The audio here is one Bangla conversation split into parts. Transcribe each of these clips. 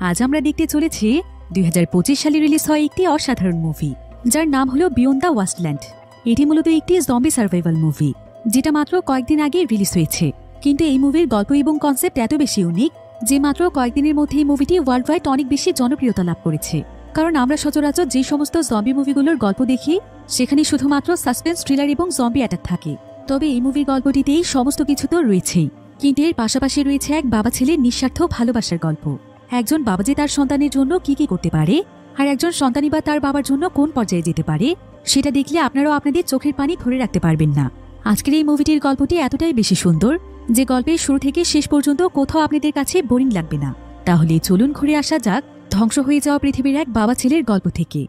আজ আমরা দেখতে চলেছি 2025 সালে রিলিজ হয় একটি অসাধারণ মুভি, যার নাম হলো বিয়ন্ড দ্য ওয়েস্টল্যান্ড। এটি মূলত একটি জম্বি সার্ভাইভাল মুভি, যেটা মাত্র কয়েকদিন আগে রিলিজ হয়েছে। কিন্তু এই মুভির গল্প এবং কনসেপ্ট এত বেশি ইউনিক যে মাত্র কয়েকদিনের মধ্যে এই মুভিটি ওয়ার্ল্ড ওয়াইড অনেক বেশি জনপ্রিয়তা লাভ করেছে। কারণ আমরা সচরাচর যে সমস্ত জম্বি মুভিগুলোর গল্প দেখি, সেখানে শুধুমাত্র সাসপেন্স, থ্রিলার এবং জম্বি অ্যাটাক থাকে। তবে এই মুভির গল্পটিতেই সমস্ত কিছু তো রয়েছেই, কিন্তু এর পাশাপাশি রয়েছে এক বাবা ছেলের নিঃস্বার্থ ভালোবাসার গল্প। একজন বাবা যে তার সন্তানের জন্য কি কি করতে পারে, আর একজন সন্তানই বা তার বাবার জন্য কোন পর্যায়ে যেতে পারে, সেটা দেখলে আপনারাও আপনাদের চোখের পানি ধরে রাখতে পারবেন না। আজকের এই মুভিটির গল্পটি এতটাই বেশি সুন্দর যে গল্পের শুরু থেকে শেষ পর্যন্ত কোথাও আপনাদের কাছে বোরিং লাগবে না। তাহলে চলুন ঘুরে আসা যাক ধ্বংস হয়ে যাওয়া পৃথিবীর এক বাবা ছেলের গল্প থেকে।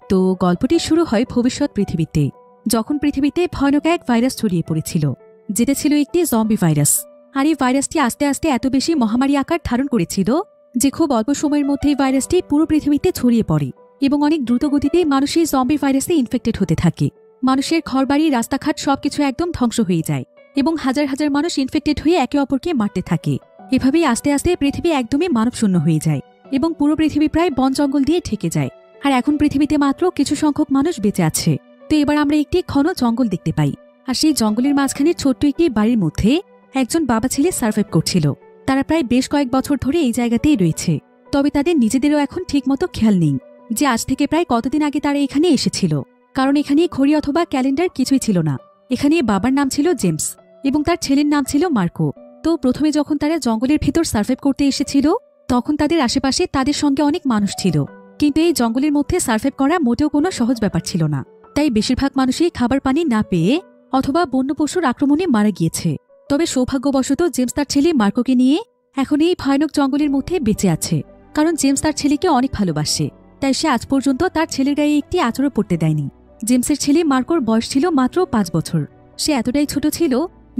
তো গল্পটি শুরু হয় ভবিষ্যৎ পৃথিবীতে, যখন পৃথিবীতে ভয়ানক এক ভাইরাস ছড়িয়ে পড়েছিল, যেটা ছিল একটি জম্বি ভাইরাস। আর এই ভাইরাসটি আস্তে আস্তে এত বেশি মহামারী আকার ধারণ করেছিল যে খুব অল্প সময়ের মধ্যেই ভাইরাসটি পুরো পৃথিবীতে ছড়িয়ে পড়ে এবং অনেক দ্রুত গতিতে মানুষ এই জম্বি ভাইরাসে ইনফেক্টেড হতে থাকে। মানুষের ঘরবাড়ি, রাস্তাঘাট সবকিছু একদম ধ্বংস হয়ে যায় এবং হাজার হাজার মানুষ ইনফেক্টেড হয়ে একে অপরকে মারতে থাকে। এভাবেই আস্তে আস্তে পৃথিবী একদমই মানবশূন্য হয়ে যায় এবং পুরো পৃথিবী প্রায় বন জঙ্গল দিয়ে ঢেকে যায়। আর এখন পৃথিবীতে মাত্র কিছু সংখ্যক মানুষ বেঁচে আছে। তো এবার আমরা একটি ঘন জঙ্গল দেখতে পাই, আর সেই জঙ্গলের মাঝখানে ছোট্ট একটি বাড়ির মধ্যে একজন বাবা ছেলে সার্ভাইভ করছিল। তারা প্রায় বেশ কয়েক বছর ধরে এই জায়গাতেই রয়েছে। তবে তাদের নিজেদেরও এখন ঠিকমতো খেয়াল নেই যে আজ থেকে প্রায় কতদিন আগে তারা এখানে এসেছিল, কারণ এখানে ঘড়ি অথবা ক্যালেন্ডার কিছুই ছিল না। এখানে বাবার নাম ছিল জেমস এবং তার ছেলের নাম ছিল মার্কো। তো প্রথমে যখন তারা জঙ্গলের ভেতর সার্ভাইভ করতে এসেছিল, তখন তাদের আশেপাশে তাদের সঙ্গে অনেক মানুষ ছিল, কিন্তু এই জঙ্গলের মধ্যে সার্ভাইভ করা মোটেও কোনো সহজ ব্যাপার ছিল না। তাই বেশিরভাগ মানুষই খাবার পানি না পেয়ে অথবা বন্য পশুর আক্রমণে মারা গিয়েছে। তবে সৌভাগ্যবশত জেমস তার ছেলে মার্কোকে নিয়ে এখন এই ভয়ানক জঙ্গলের মধ্যে বেঁচে আছে, কারণ জেমস তার ছেলেকে অনেক ভালোবাসে। তাই সে আজ পর্যন্ত তার ছেলের গায়ে একটি আঁচড়ও পড়তে দেয়নি। জেমসের ছেলে মার্কোর বয়স ছিল মাত্র 5 বছর। সে এতটাই ছোট ছিল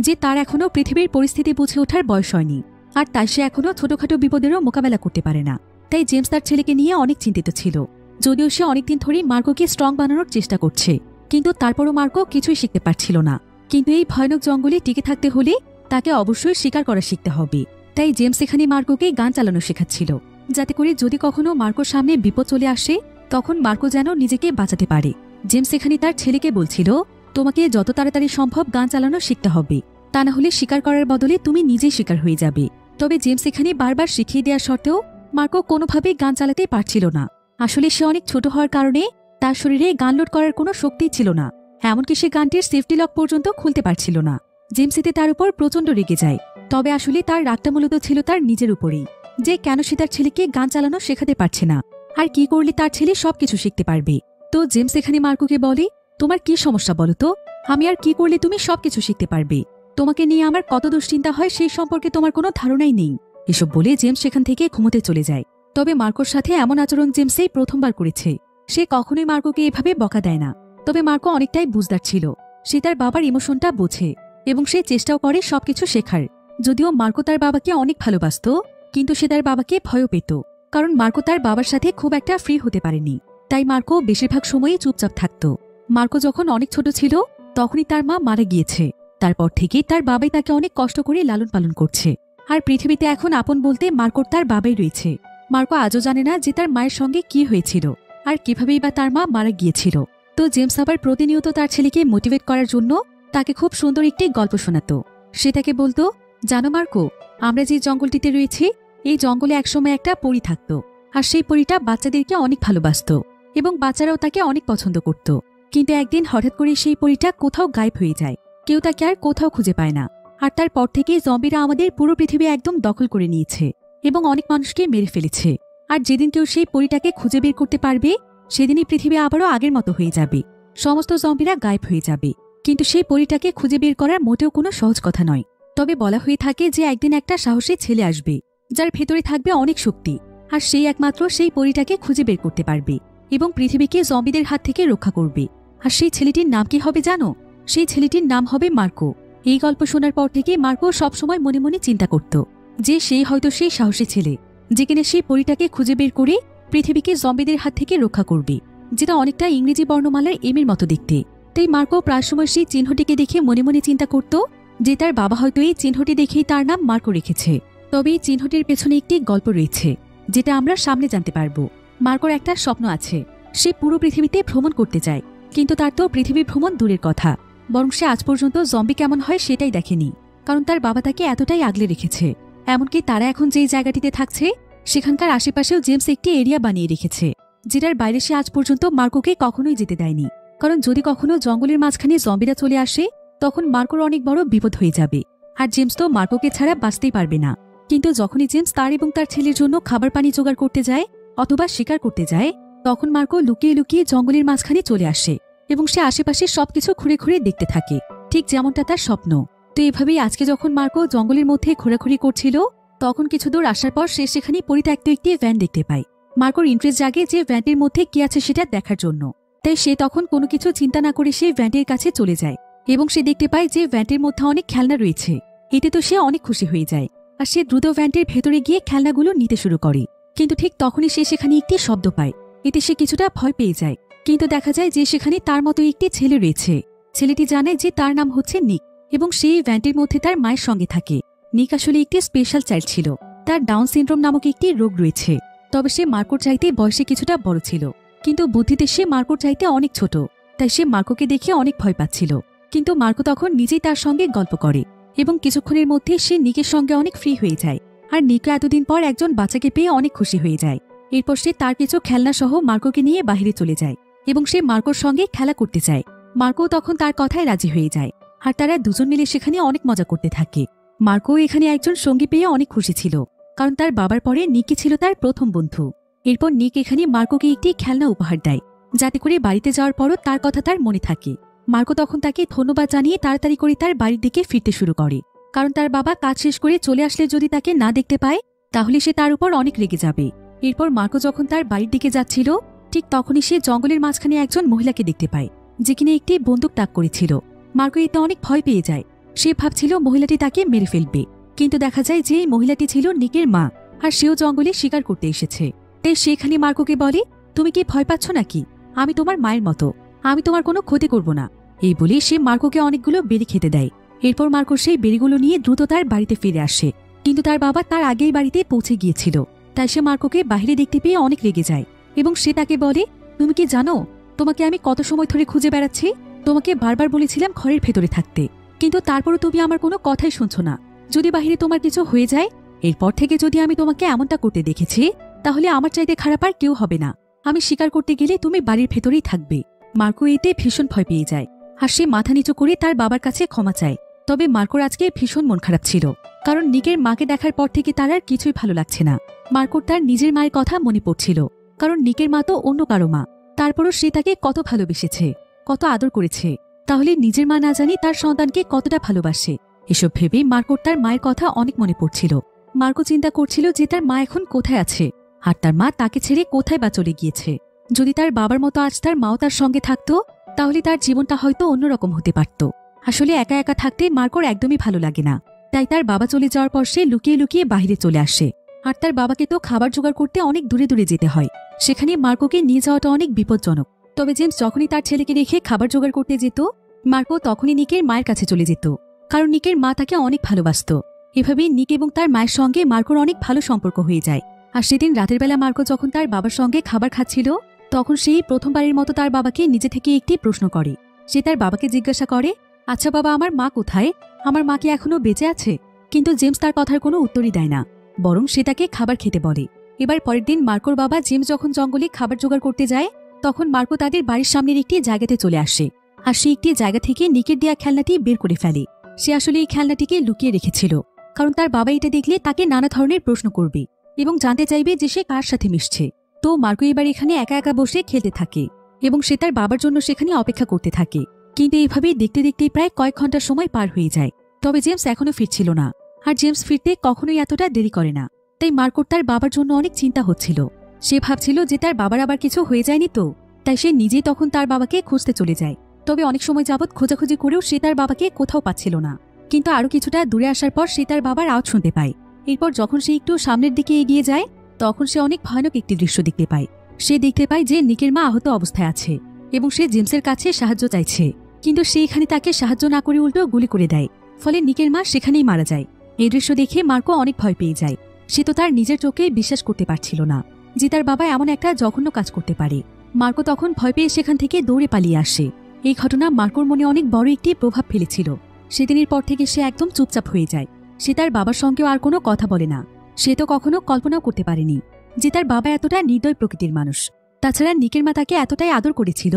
যে তার এখনও পৃথিবীর পরিস্থিতি বুঝে ওঠার বয়স হয়নি, আর তাই সে এখনও ছোটখাটো বিপদেরও মোকাবেলা করতে পারে না। তাই জেমস তার ছেলেকে নিয়ে অনেক চিন্তিত ছিল। যদিও সে অনেকদিন ধরেই মার্কোকে স্ট্রং বানানোর চেষ্টা করছে, কিন্তু তারপরও মার্কো কিছুই শিখতে পারছিল না। কিন্তু এই ভয়ানক জঙ্গলে টিকে থাকতে হলে তাকে অবশ্যই শিকার করা শিখতে হবে। তাই জেমস এখানে মার্কোকে গান চালানো শেখাচ্ছিল, যাতে করে যদি কখনো মার্কোর সামনে বিপদ চলে আসে তখন মার্কো যেন নিজেকে বাঁচাতে পারে। জেমস এখানে তার ছেলেকে বলছিল, তোমাকে যত তাড়াতাড়ি সম্ভব গান চালানো শিখতে হবে, তা না হলে শিকার করার বদলে তুমি নিজেই শিকার হয়ে যাবে। তবে জেমস এখানে বারবার শিখিয়ে দেওয়ার সত্ত্বেও মার্কো কোনোভাবেই গান চালাতেই পারছিল না। আসলে সে অনেক ছোট হওয়ার কারণে তার শরীরে গান লোড করার কোনো শক্তিই ছিল না, এমনকি সে গানটির সেফটি লক পর্যন্ত খুলতে পারছিল না। জেমস এতে তার উপর প্রচণ্ড রেগে যায়। তবে আসলে তার রাগটা মূলত ছিল তার নিজের উপরেই, যে কেন সে তার ছেলেকে গান চালানো শেখাতে পারছে না, আর কি করলে তার ছেলে সবকিছু শিখতে পারবে। তো জেমস এখানে মার্কোকে বলে, তোমার কি সমস্যা বলো তো? আমি আর কি করলে তুমি সবকিছু শিখতে পারবে? তোমাকে নিয়ে আমার কত দুশ্চিন্তা হয় সেই সম্পর্কে তোমার কোনো ধারণাই নেই। এসব বলে জেমস সেখান থেকে ঘুমোতে চলে যায়। তবে মার্কোর সাথে এমন আচরণ জেমসই প্রথমবার করেছে। সে কখনোই মার্কোকে এভাবে বকা দেয় না। তবে মার্কো অনেকটাই বুঝদার ছিল, সে তার বাবার ইমোশনটা বোঝে এবং সে চেষ্টাও করে সবকিছু শেখার। যদিও মার্কো তার বাবাকে অনেক ভালোবাসত, কিন্তু সে তার বাবাকে ভয়ও পেত, কারণ মার্কো তার বাবার সাথে খুব একটা ফ্রি হতে পারেনি। তাই মার্কো বেশিরভাগ সময়ই চুপচাপ থাকত। মার্কো যখন অনেক ছোট ছিল তখনই তার মা মারা গিয়েছে। তারপর থেকেই তার বাবাই তাকে অনেক কষ্ট করে লালন পালন করছে। আর পৃথিবীতে এখন আপন বলতে মার্কোর তার বাবাই রয়েছে। মার্কো আজও জানে না যে তার মায়ের সঙ্গে কি হয়েছিল আর কিভাবেই বা তার মা মারা গিয়েছিল। তো জেমস আবার প্রতিনিয়ত তার ছেলেকে মোটিভেট করার জন্য তাকে খুব সুন্দর একটি গল্প শোনাত। সে তাকে বলতো, জানো মার্কো, আমরা যে জঙ্গলটিতে রয়েছি, এই জঙ্গলে একসময় একটা পরী থাকত, আর সেই পরীটা বাচ্চাদেরকে অনেক ভালোবাসত এবং বাচ্চারাও তাকে অনেক পছন্দ করত। কিন্তু একদিন হঠাৎ করে সেই পরীটা কোথাও গায়েব হয়ে যায়। কেউ তাকে আর কোথাও খুঁজে পায় না। আর তারপর থেকেই জম্বিরা আমাদের পুরো পৃথিবী একদম দখল করে নিয়েছে এবং অনেক মানুষকে মেরে ফেলেছে। আর যেদিন কেউ সেই পরীটাকে খুঁজে বের করতে পারবে, সেদিনই পৃথিবী আবারও আগের মতো হয়ে যাবে, সমস্ত জম্বিরা গায়েব হয়ে যাবে। কিন্তু সেই পরীটাকে খুঁজে বের করার মোটেও কোনো সহজ কথা নয়। তবে বলা হয়ে থাকে যে একদিন একটা সাহসী ছেলে আসবে, যার ভেতরে থাকবে অনেক শক্তি, আর সেই একমাত্র সেই পরীটাকে খুঁজে বের করতে পারবে এবং পৃথিবীকে জম্বিদের হাত থেকে রক্ষা করবে। আর সেই ছেলেটির নাম কি হবে জানো? সেই ছেলেটির নাম হবে মার্কো। এই গল্প শোনার পর থেকে মার্কো সবসময় মনে মনে চিন্তা করত যে সেই হয়তো সেই সাহসী ছেলে, যে কিনা সেই পরীটাকে খুঁজে বের করে পৃথিবীকে জম্বিদের হাত থেকে রক্ষা করবে, যেটা অনেকটা ইংরেজি বর্ণমালার এমের মতো দেখতে। তাই মার্কো প্রায় সময় সেই চিহ্নটিকে দেখে মনে মনে চিন্তা করত যে তার বাবা হয়তো এই চিহ্নটি দেখেই তার নাম মার্কো রেখেছে। তবে এই চিহ্নটির পেছনে একটি গল্প রয়েছে, যেটা আমরা সামনে জানতে পারব। মার্কোর একটা স্বপ্ন আছে, সে পুরো পৃথিবীতে ভ্রমণ করতে চায়, কিন্তু তার তো পৃথিবী ভ্রমণ দূরের কথা, বরং সে আজ পর্যন্ত জম্বি কেমন হয় সেটাই দেখেনি, কারণ তার বাবা তাকে এতটাই আগলে রেখেছে। এমনকি তারা এখন যেই জায়গাটিতে থাকছে সেখানকার আশেপাশেও জেমস একটি এরিয়া বানিয়ে রেখেছে, যেটার বাইরে সে আজ পর্যন্ত মার্কোকে কখনোই যেতে দেয়নি। কারণ যদি কখনো জঙ্গলের মাঝখানে জম্বিরা চলে আসে তখন মার্কোর অনেক বড় বিপদ হয়ে যাবে, আর জেমস তো মার্কোকে ছাড়া বাঁচতেই পারবে না। কিন্তু যখনই জেমস তার এবং তার ছেলের জন্য খাবার পানি জোগাড় করতে যায় অথবা শিকার করতে যায়, তখন মার্কো লুকিয়ে লুকিয়ে জঙ্গলের মাঝখানে চলে আসে এবং সে আশেপাশে সবকিছু ঘুরে ঘুরে দেখতে থাকে, ঠিক যেমনটা তার স্বপ্ন। তো এভাবেই আজকে যখন মার্কো জঙ্গলের মধ্যে ঘোরাঘুরি করছিল, তখন কিছু দূর আসার পর সে সেখানে পরিত্যক্ত একটি ভ্যান দেখতে পায়। মার্কোর ইন্টারেস্ট জাগে যে ভ্যানটির মধ্যে কি আছে সেটা দেখার জন্য, তাই সে তখন কোনো কিছু চিন্তা না করে সে ভ্যানটির কাছে চলে যায় এবং সে দেখতে পায় যে ভ্যানটির মধ্যে অনেক খেলনা রয়েছে। এতে তো সে অনেক খুশি হয়ে যায়, আর সে দ্রুত ভ্যানটির ভেতরে গিয়ে খেলনাগুলো নিতে শুরু করে। কিন্তু ঠিক তখনই সে সেখানে একটি শব্দ পায়, এতে সে কিছুটা ভয় পেয়ে যায়। কিন্তু দেখা যায় যে সেখানে তার মতো একটি ছেলে রয়েছে। ছেলেটি জানে যে তার নাম হচ্ছে নিক এবং সেই ভ্যানটির মধ্যে তার মায়ের সঙ্গে থাকে। নিক আসলে একটি স্পেশাল চাইল্ড ছিল, তার ডাউন সিনড্রোম নামক একটি রোগ রয়েছে। তবে সে মার্কোর চাইতে বয়সে কিছুটা বড় ছিল, কিন্তু বুদ্ধিতে সে মার্কোর চাইতে অনেক ছোট, তাই সে মার্কোকে দেখে অনেক ভয় পাচ্ছিল। কিন্তু মার্কো তখন নিজেই তার সঙ্গে গল্প করে এবং কিছুক্ষণের মধ্যে সে নিকের সঙ্গে অনেক ফ্রি হয়ে যায়, আর নিকও এতদিন পর একজন বাচ্চাকে পেয়ে অনেক খুশি হয়ে যায়। এরপর সে তার কিছু খেলনা সহ মার্কোকে নিয়ে বাহিরে চলে যায় এবং সে মার্কোর সঙ্গে খেলা করতে চায়। মার্কো তখন তার কথায় রাজি হয়ে যায়, আর তারা দুজন মিলে সেখানে অনেক মজা করতে থাকে। মার্কো এখানে একজন সঙ্গী পেয়ে অনেক খুশি ছিল, কারণ তার বাবার পরে নিকি ছিল তার প্রথম বন্ধু। এরপর নিক এখানে মার্কোকে একটি খেলনা উপহার দেয়, যাতে করে বাড়িতে যাওয়ার পরও তার কথা তার মনে থাকে। মার্কো তখন তাকে ধন্যবাদ জানিয়ে তাড়াতাড়ি করে তার বাড়ির দিকে ফিরতে শুরু করে, কারণ তার বাবা কাজ শেষ করে চলে আসলে যদি তাকে না দেখতে পায় তাহলে সে তার উপর অনেক রেগে যাবে। এরপর মার্কো যখন তার বাড়ির দিকে যাচ্ছিল, ঠিক তখনই সে জঙ্গলের মাঝখানে একজন মহিলাকে দেখতে পায়, যে কিনা একটি বন্দুক তাক করেছিল। মার্কো এতে অনেক ভয় পেয়ে যায়, সে ভাবছিল মহিলাটি তাকে মেরে ফেলবে, কিন্তু দেখা যায় যে এই মহিলাটি ছিল নিকের মা, আর সেও জঙ্গলে শিকার করতে এসেছে। তাই সেখানে মার্কোকে বলে, তুমি কি ভয় পাচ্ছ নাকি? আমি তোমার মায়ের মতো, আমি তোমার কোনো ক্ষতি করব না। এই বলে সে মার্কোকে অনেকগুলো বেরি খেতে দেয়। এরপর মার্কো সেই বেরিগুলো নিয়ে দ্রুত তার বাড়িতে ফিরে আসে, কিন্তু তার বাবা তার আগেই বাড়িতে পৌঁছে গিয়েছিল। তাই সে মার্কোকে বাহিরে দেখতে পেয়ে অনেক রেগে যায় এবং সে তাকে বলে, তুমি কি জানো তোমাকে আমি কত সময় ধরে খুঁজে বেড়াচ্ছি? তোমাকে বারবার বলেছিলাম ঘরের ভেতরে থাকতে, কিন্তু তারপরও তুমি আমার কোনো কথাই শুনছো না। যদি বাহিরে তোমার কিছু হয়ে যায়, এরপর থেকে যদি আমি তোমাকে এমনটা করতে দেখেছি, তাহলে আমার চাইতে খারাপ আর কেউ হবে না। আমি শিকার করতে গেলে তুমি বাড়ির ভেতরেই থাকবে। মার্কো এতে ভীষণ ভয় পেয়ে যায়, আর সে মাথা নিচু করে তার বাবার কাছে ক্ষমা চায়। তবে মার্কোর আজকে ভীষণ মন খারাপ ছিল, কারণ নিকের মাকে দেখার পর থেকে তার আর কিছুই ভালো লাগছে না। মার্কোর তার নিজের মায়ের কথা মনে পড়ছিল, কারণ নিকের মা তো অন্য কারো মা, তারপরও সে তাকে কত ভালোবেসেছে, কত আদর করেছে। তাহলে নিজের মা না জানি তার সন্তানকে কতটা ভালোবাসে। এসব ভেবে মার্কোর তার মায়ের কথা অনেক মনে পড়ছিল। মার্কো চিন্তা করছিল যে তার মা এখন কোথায় আছে, আর তার মা তাকে ছেড়ে কোথায় বা চলে গিয়েছে। যদি তার বাবার মতো আজ তার মাও তার সঙ্গে থাকতো, তাহলে তার জীবনটা হয়তো অন্যরকম হতে পারত। আসলে একা একা থাকতে মার্কোর একদমই ভালো লাগে না, তাই তার বাবা চলে যাওয়ার পর সে লুকিয়ে লুকিয়ে বাহিরে চলে আসে। আর তার বাবাকে তো খাবার জোগাড় করতে অনেক দূরে দূরে যেতে হয়, সেখানে মার্কোকে নিয়ে যাওয়াটা অনেক বিপজ্জনক। তবে জেমস যখনই তার ছেলেকে রেখে খাবার জোগাড় করতে যেত, মার্কো তখনই নিকের মায়ের কাছে চলে যেত, কারণ নিকের মা তাকে অনেক ভালোবাসত। এভাবেই নিক এবং তার মায়ের সঙ্গে মার্কোর অনেক ভালো সম্পর্ক হয়ে যায়। আর সেদিন রাতের বেলা মার্কো যখন তার বাবার সঙ্গে খাবার খাচ্ছিল, তখন সেই প্রথমবারের মতো তার বাবাকে নিজে থেকে একটি প্রশ্ন করে। সে তার বাবাকে জিজ্ঞাসা করে, আচ্ছা বাবা, আমার মা কোথায়? আমার মা কি এখনো বেঁচে আছে? কিন্তু জেমস তার কথার কোনো উত্তরই দেয় না, বরং সে তাকে খাবার খেতে বলে। এবার পরের দিন মার্কোর বাবা জেমস যখন জঙ্গলে খাবার জোগাড় করতে যায়, তখন মার্কো তাদের বাড়ির সামনের একটি জায়গাতে চলে আসে, আর সে একটি জায়গা থেকে নিকের দেয়া খেলনাটি বের করে ফেলে। সে আসলে এই খেলনাটিকে লুকিয়ে রেখেছিল, কারণ তার বাবা এটা দেখলে তাকে নানা ধরনের প্রশ্ন করবে এবং জানতে চাইবে যে সে কার সাথে মিশছে। তো মার্কো এবার এখানে একা একা বসে খেলতে থাকে এবং সে তার বাবার জন্য সেখানে অপেক্ষা করতে থাকে। কিন্তু এইভাবেই দেখতে দেখতে প্রায় কয়েক ঘন্টার সময় পার হয়ে যায়। তবে জেমস এখনো ফিরছিল না, আর জেমস ফিরতে কখনোই এতটা দেরি করে না। তাই মার্কোর তার বাবার জন্য অনেক চিন্তা হচ্ছিল। সে ভাবছিল যে তার বাবার আবার কিছু হয়ে যায়নি তো, তাই সে নিজেই তখন তার বাবাকে খুঁজতে চলে যায়। তবে অনেক সময় যাবৎ খোঁজাখুঁজি করেও সে তার বাবাকে কোথাও পাচ্ছিল না। কিন্তু আরো কিছুটা দূরে আসার পর সে তার বাবার আওয়াজ শুনতে পায়। এরপর যখন সে একটু সামনের দিকে এগিয়ে যায়, তখন সে অনেক ভয়ানক একটি দৃশ্য দেখতে পায়। সে দেখতে পায় যে নিকের মা আহত অবস্থায় আছে এবং সে জেমসের কাছে সাহায্য চাইছে, কিন্তু সে এখানে তাকে সাহায্য না করে উল্টো গুলি করে দেয়। ফলে নিকের মা সেখানেই মারা যায়। এই দৃশ্য দেখে মার্কো অনেক ভয় পেয়ে যায়। সে তো তার নিজের চোখে বিশ্বাস করতে পারছিল না যে তার বাবা এমন একটা জঘন্য কাজ করতে পারে। মার্কো তখন ভয় পেয়ে সেখান থেকে দৌড়ে পালিয়ে আসে। এই ঘটনা মার্কোর মনে অনেক বড় একটি প্রভাব ফেলেছিল। সেদিনের পর থেকে সে একদম চুপচাপ হয়ে যায়। সে তার বাবার সঙ্গেও আর কোনো কথা বলে না। সে তো কখনো কল্পনাও করতে পারেনি যে তার বাবা এতটা নির্দয় প্রকৃতির মানুষ। তাছাড়া নিকের মা তাকে এতটাই আদর করেছিল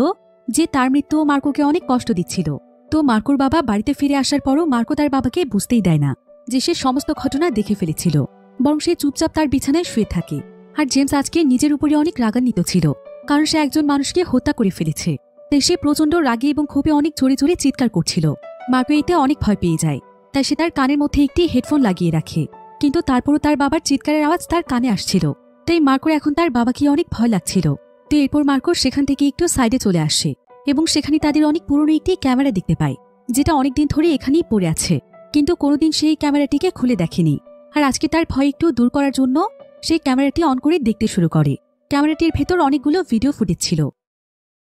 যে তার মৃত্যুও মার্কোকে অনেক কষ্ট দিচ্ছিল। তো মার্কোর বাবা বাড়িতে ফিরে আসার পরও মার্কো তার বাবাকে বুঝতেই দেয় না যে সে সমস্ত ঘটনা দেখে ফেলেছিল, বরং সে চুপচাপ তার বিছানায় শুয়ে থাকে। আর জেমস আজকে নিজের উপরে অনেক রাগান্বিত ছিল, কারণ সে একজন মানুষকে হত্যা করে ফেলেছে। তাই সে প্রচণ্ড রাগে এবং ক্ষোভে অনেক জোরে জোরে চিৎকার করছিল। মার্কো এতে অনেক ভয় পেয়ে যায়। তাই সে তার কানের মধ্যে একটি হেডফোন লাগিয়ে রাখে, কিন্তু তারপরও তার বাবার চিৎকারের আওয়াজ তার কানে আসছিল। তাই মার্কোর এখন তার বাবাকে অনেক ভয় লাগছিল। তো এরপর মার্কো সেখান থেকে একটু সাইডে চলে আসে এবং সেখানে তাদের অনেক পুরনো একটি ক্যামেরা দেখতে পায়, যেটা অনেকদিন ধরে এখানেই পড়ে আছে, কিন্তু কোনোদিন সেই ক্যামেরাটিকে খুলে দেখেনি। আর আজকে তার ভয় একটু দূর করার জন্য সেই ক্যামেরাটি অন করে দেখতে শুরু করে। ক্যামেরাটির ভেতর অনেকগুলো ভিডিও ফুটেজ ছিল।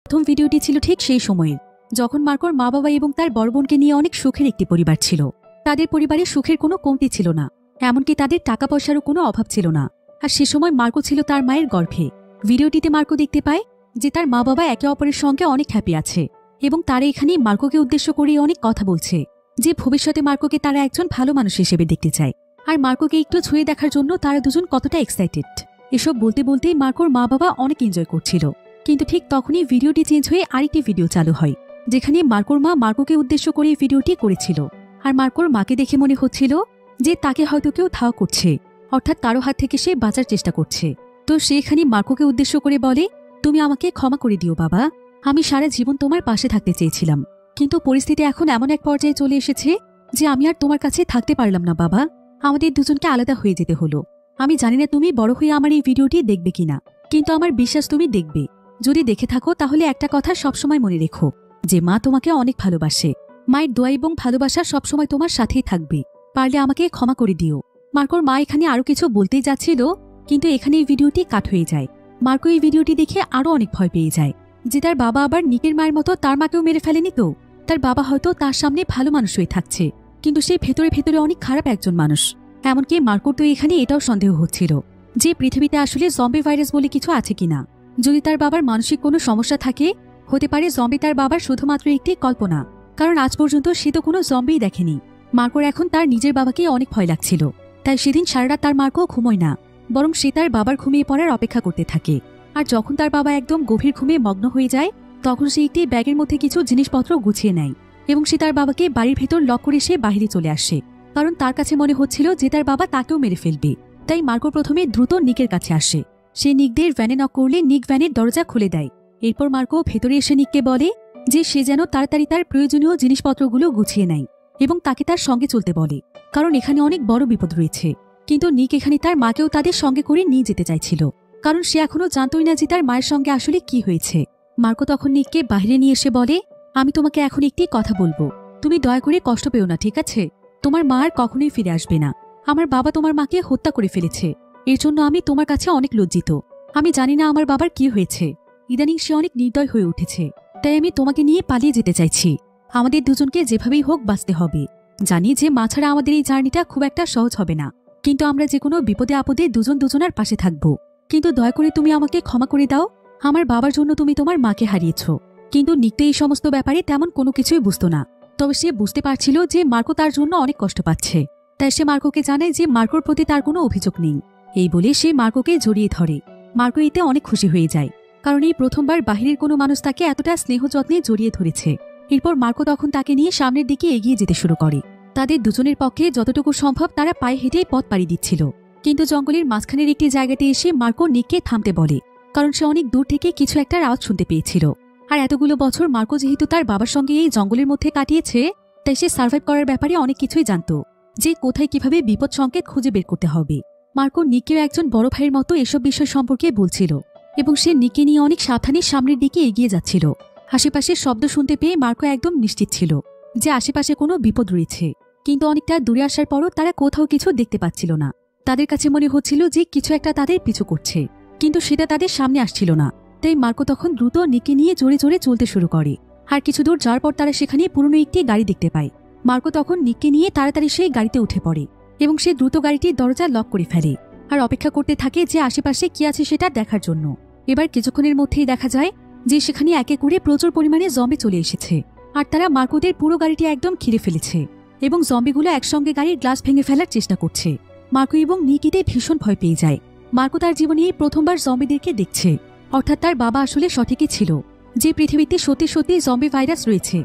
প্রথম ভিডিওটি ছিল ঠিক সেই সময়ের যখন মার্কোর মা বাবা এবং তার বড় বোনকে নিয়ে অনেক সুখের একটি পরিবার ছিল। তাদের পরিবারে সুখের কোনো কমতি ছিল না, এমনকি তাদের টাকা পয়সারও কোনো অভাব ছিল না। আর সে সময় মার্কো ছিল তার মায়ের গর্ভে। ভিডিওটিতে মার্কো দেখতে পায় যে তার মা বাবা একে অপরের সঙ্গে অনেক হ্যাপি আছে এবং তারা এখানে মার্কোকে উদ্দেশ্য করে অনেক কথা বলছে যে ভবিষ্যতে মার্কোকে তারা একজন ভালো মানুষ হিসেবে দেখতে চায়। আর মার্কোকে একটু ছুঁয়ে দেখার জন্য তারা দুজন কতটা এক্সাইটেড। এসব বলতে বলতেই মার্কোর মা বাবা অনেক এনজয় করছিল। কিন্তু ঠিক তখনই ভিডিওটি চেঞ্জ হয়ে আরেকটি ভিডিও চালু হয়, যেখানে মার্কোর মা মার্কোকে উদ্দেশ্য করে ভিডিওটি করেছিল। আর মার্কোর মাকে দেখে মনে হচ্ছিল যে তাকে হয়তো কেউ ধাওয়া করছে, অর্থাৎ কারো হাত থেকে সে বাঁচার চেষ্টা করছে। তো সেখানে মার্কোকে উদ্দেশ্য করে বলে, তুমি আমাকে ক্ষমা করে দিও বাবা, আমি সারা জীবন তোমার পাশে থাকতে চেয়েছিলাম, কিন্তু পরিস্থিতি এখন এমন এক পর্যায়ে চলে এসেছে যে আমি আর তোমার কাছে থাকতে পারলাম না বাবা, আমাদের দুজনকে আলাদা হয়ে যেতে হলো। আমি জানি না তুমি বড় হয়ে আমার এই ভিডিওটি দেখবে কিনা, কিন্তু আমার বিশ্বাস তুমি দেখবে। যদি দেখে থাকো তাহলে একটা কথা সবসময় মনে রেখো, যে মা তোমাকে অনেক ভালোবাসে। মায়ের দোয়া এবং ভালোবাসা সবসময় তোমার সাথেই থাকবে। পারলে আমাকে ক্ষমা করে দিও। মার্কোর মা এখানে আরো কিছু বলতেই যাচ্ছিল, কিন্তু এখানে এই ভিডিওটি কাট হয়ে যায়। মার্কো এই ভিডিওটি দেখে আরো অনেক ভয় পেয়ে যায় যে তার বাবা আবার নিকের মায়ের মতো তার মাকেও মেরে ফেলেনি তো। তার বাবা হয়তো তার সামনে ভালো মানুষ হয়ে থাকছে, কিন্তু সে ভেতরে ভেতরে অনেক খারাপ একজন মানুষ। এমনকি মার্কোর তো এখানে এটাও সন্দেহ হচ্ছিল যে পৃথিবীতে আসলে জম্বি ভাইরাস বলে কিছু আছে কিনা। যদি তার বাবার মানসিক কোনো সমস্যা থাকে, হতে পারে জম্বি তার বাবার শুধুমাত্র একটি কল্পনা, কারণ আজ পর্যন্ত সে তো কোনো জম্বিই দেখেনি। মার্কোর এখন তার নিজের বাবাকে অনেক ভয় লাগছিল। তাই সেদিন সারারাত তার মার্কো ঘুমোয় না, বরং সে তার বাবার ঘুমিয়ে পড়ার অপেক্ষা করতে থাকে। আর যখন তার বাবা একদম গভীর ঘুমে মগ্ন হয়ে যায়, তখন সে একটি ব্যাগের মধ্যে কিছু জিনিসপত্র গুছিয়ে নেয় এবং সে তার বাবাকে বাড়ির ভেতর লক করে সে বাহিরে চলে আসে, কারণ তার কাছে মনে হচ্ছিল যে তার বাবা তাকেও মেরে ফেলবে। তাই মার্কো প্রথমে দ্রুত নিকের কাছে আসে। সে নিকদের ভ্যানে নক করলে নিক ভ্যানের দরজা খুলে দেয়। এরপর মার্কো ভেতরে এসে নিককে বলে যে সে যেন তাড়াতাড়ি তার প্রয়োজনীয় জিনিসপত্রগুলো গুছিয়ে নেয় এবং তাকে তার সঙ্গে চলতে বলে, কারণ এখানে অনেক বড় বিপদ রয়েছে। কিন্তু নিক এখানে তার মাকেও তাদের সঙ্গে করে নিয়ে যেতে চাইছিল, কারণ সে এখনো জানতই না যে তার মায়ের সঙ্গে আসলে কি হয়েছে। মার্কো তখন নিককে বাইরে নিয়ে এসে বলে, আমি তোমাকে এখন একটি কথা বলবো, তুমি দয়া করে কষ্ট পেও না, ঠিক আছে? তোমার মা আর কখনোই ফিরে আসবে না। আমার বাবা তোমার মাকে হত্যা করে ফেলেছে, এর জন্য আমি তোমার কাছে অনেক লজ্জিত। আমি জানি না আমার বাবার কি হয়েছে, ইদানিং সে অনেক নির্দয় হয়ে উঠেছে। তাই আমি তোমাকে নিয়ে পালিয়ে যেতে চাইছি। আমাদের দুজনকে যেভাবেই হোক বাঁচতে হবে। জানি যে মা ছাড়া আমাদের এই জার্নিটা খুব একটা সহজ হবে না, কিন্তু আমরা যে কোনো বিপদে আপদে দুজন দুজনার পাশে থাকবো। কিন্তু দয়া করে তুমি আমাকে ক্ষমা করে দাও, আমার বাবার জন্য তুমি তোমার মাকে হারিয়েছ। কিন্তু নিকতে এই সমস্ত ব্যাপারে তেমন কোনো কিছুই বুঝতো না, তবে সে বুঝতে পারছিল যে মার্কো তার জন্য অনেক কষ্ট পাচ্ছে। তাই সে মার্কোকে জানায় যে মার্কোর প্রতি তার কোনো অভিযোগ নেই। এই বলে সে মার্কোকে জড়িয়ে ধরে। মার্কো এতে অনেক খুশি হয়ে যায়, কারণ এই প্রথমবার বাহিরের কোনো মানুষ তাকে এতটা স্নেহ যত্নে জড়িয়ে ধরেছে। এরপর মার্কো তখন তাকে নিয়ে সামনের দিকে এগিয়ে যেতে শুরু করে। তাদের দুজনের পক্ষে যতটুকু সম্ভব তারা পায়ে হেঁটেই পথ পাড়ি দিচ্ছিল, কিন্তু জঙ্গলের মাঝখানের একটি জায়গাতে এসে মার্কো নিককে থামতে বলে, কারণ সে অনেক দূর থেকে কিছু একটা আওয়াজ শুনতে পেয়েছিল। আর এতগুলো বছর মার্কো যেহেতু তার বাবার সঙ্গে এই জঙ্গলের মধ্যে কাটিয়েছে, তাই সে সার্ভাইভ করার ব্যাপারে অনেক কিছুই জানত, যে কোথায় কিভাবে বিপদ সংকেত খুঁজে বের করতে হবে। মার্কো নিককেও একজন বড় ভাইয়ের মতো এসব বিষয় সম্পর্কে বলছিল এবং সে নিককে নিয়ে অনেক সাবধানে সামনের দিকে এগিয়ে যাচ্ছিল। আশেপাশে শব্দ শুনতে পেয়ে মার্কো একদম নিশ্চিত ছিল যে আশেপাশে কোনো বিপদ রয়েছে, কিন্তু অনেকটা দূরে আসার পরও তারা কোথাও কিছু দেখতে পাচ্ছিল না। তাদের কাছে মনে হচ্ছিল যে কিছু একটা তাদের পিছু করছে, কিন্তু সেটা তাদের সামনে আসছিল না। তাই মার্কো তখন দ্রুত নিককে নিয়ে জোরে জোরে চলতে শুরু করে। আর কিছু দূর যাওয়ার পর তারা সেখানে পুরনো একটি গাড়ি দেখতে পায়। মার্কো তখন নিককে নিয়ে তাড়াতাড়ি সেই গাড়িতে উঠে পড়ে এবং সে দ্রুত গাড়িটির দরজা লক করে ফেলে আর অপেক্ষা করতে থাকে যে আশেপাশে কি আছে সেটা দেখার জন্য। এবার কিছুক্ষণের মধ্যেই দেখা যায় যে সেখানে একে করে প্রচুর পরিমাণে জম্বি চলে এসেছে আর তারা মার্কোদের পুরো গাড়িটি একদম ঘিরে ফেলেছে এবং জম্বিগুলো একসঙ্গে গাড়ির গ্লাস ভেঙে ফেলার চেষ্টা করছে। মার্কো এবং নিকিতে ভীষণ ভয় পেয়ে যায়। মার্কো তার জীবনে প্রথমবার জম্বিদেরকে দেখছে, অর্থাৎ তার বাবা আসলে সঠিকই ছিল যে পৃথিবীতে সত্যি সত্যি জম্বি ভাইরাস রয়েছে।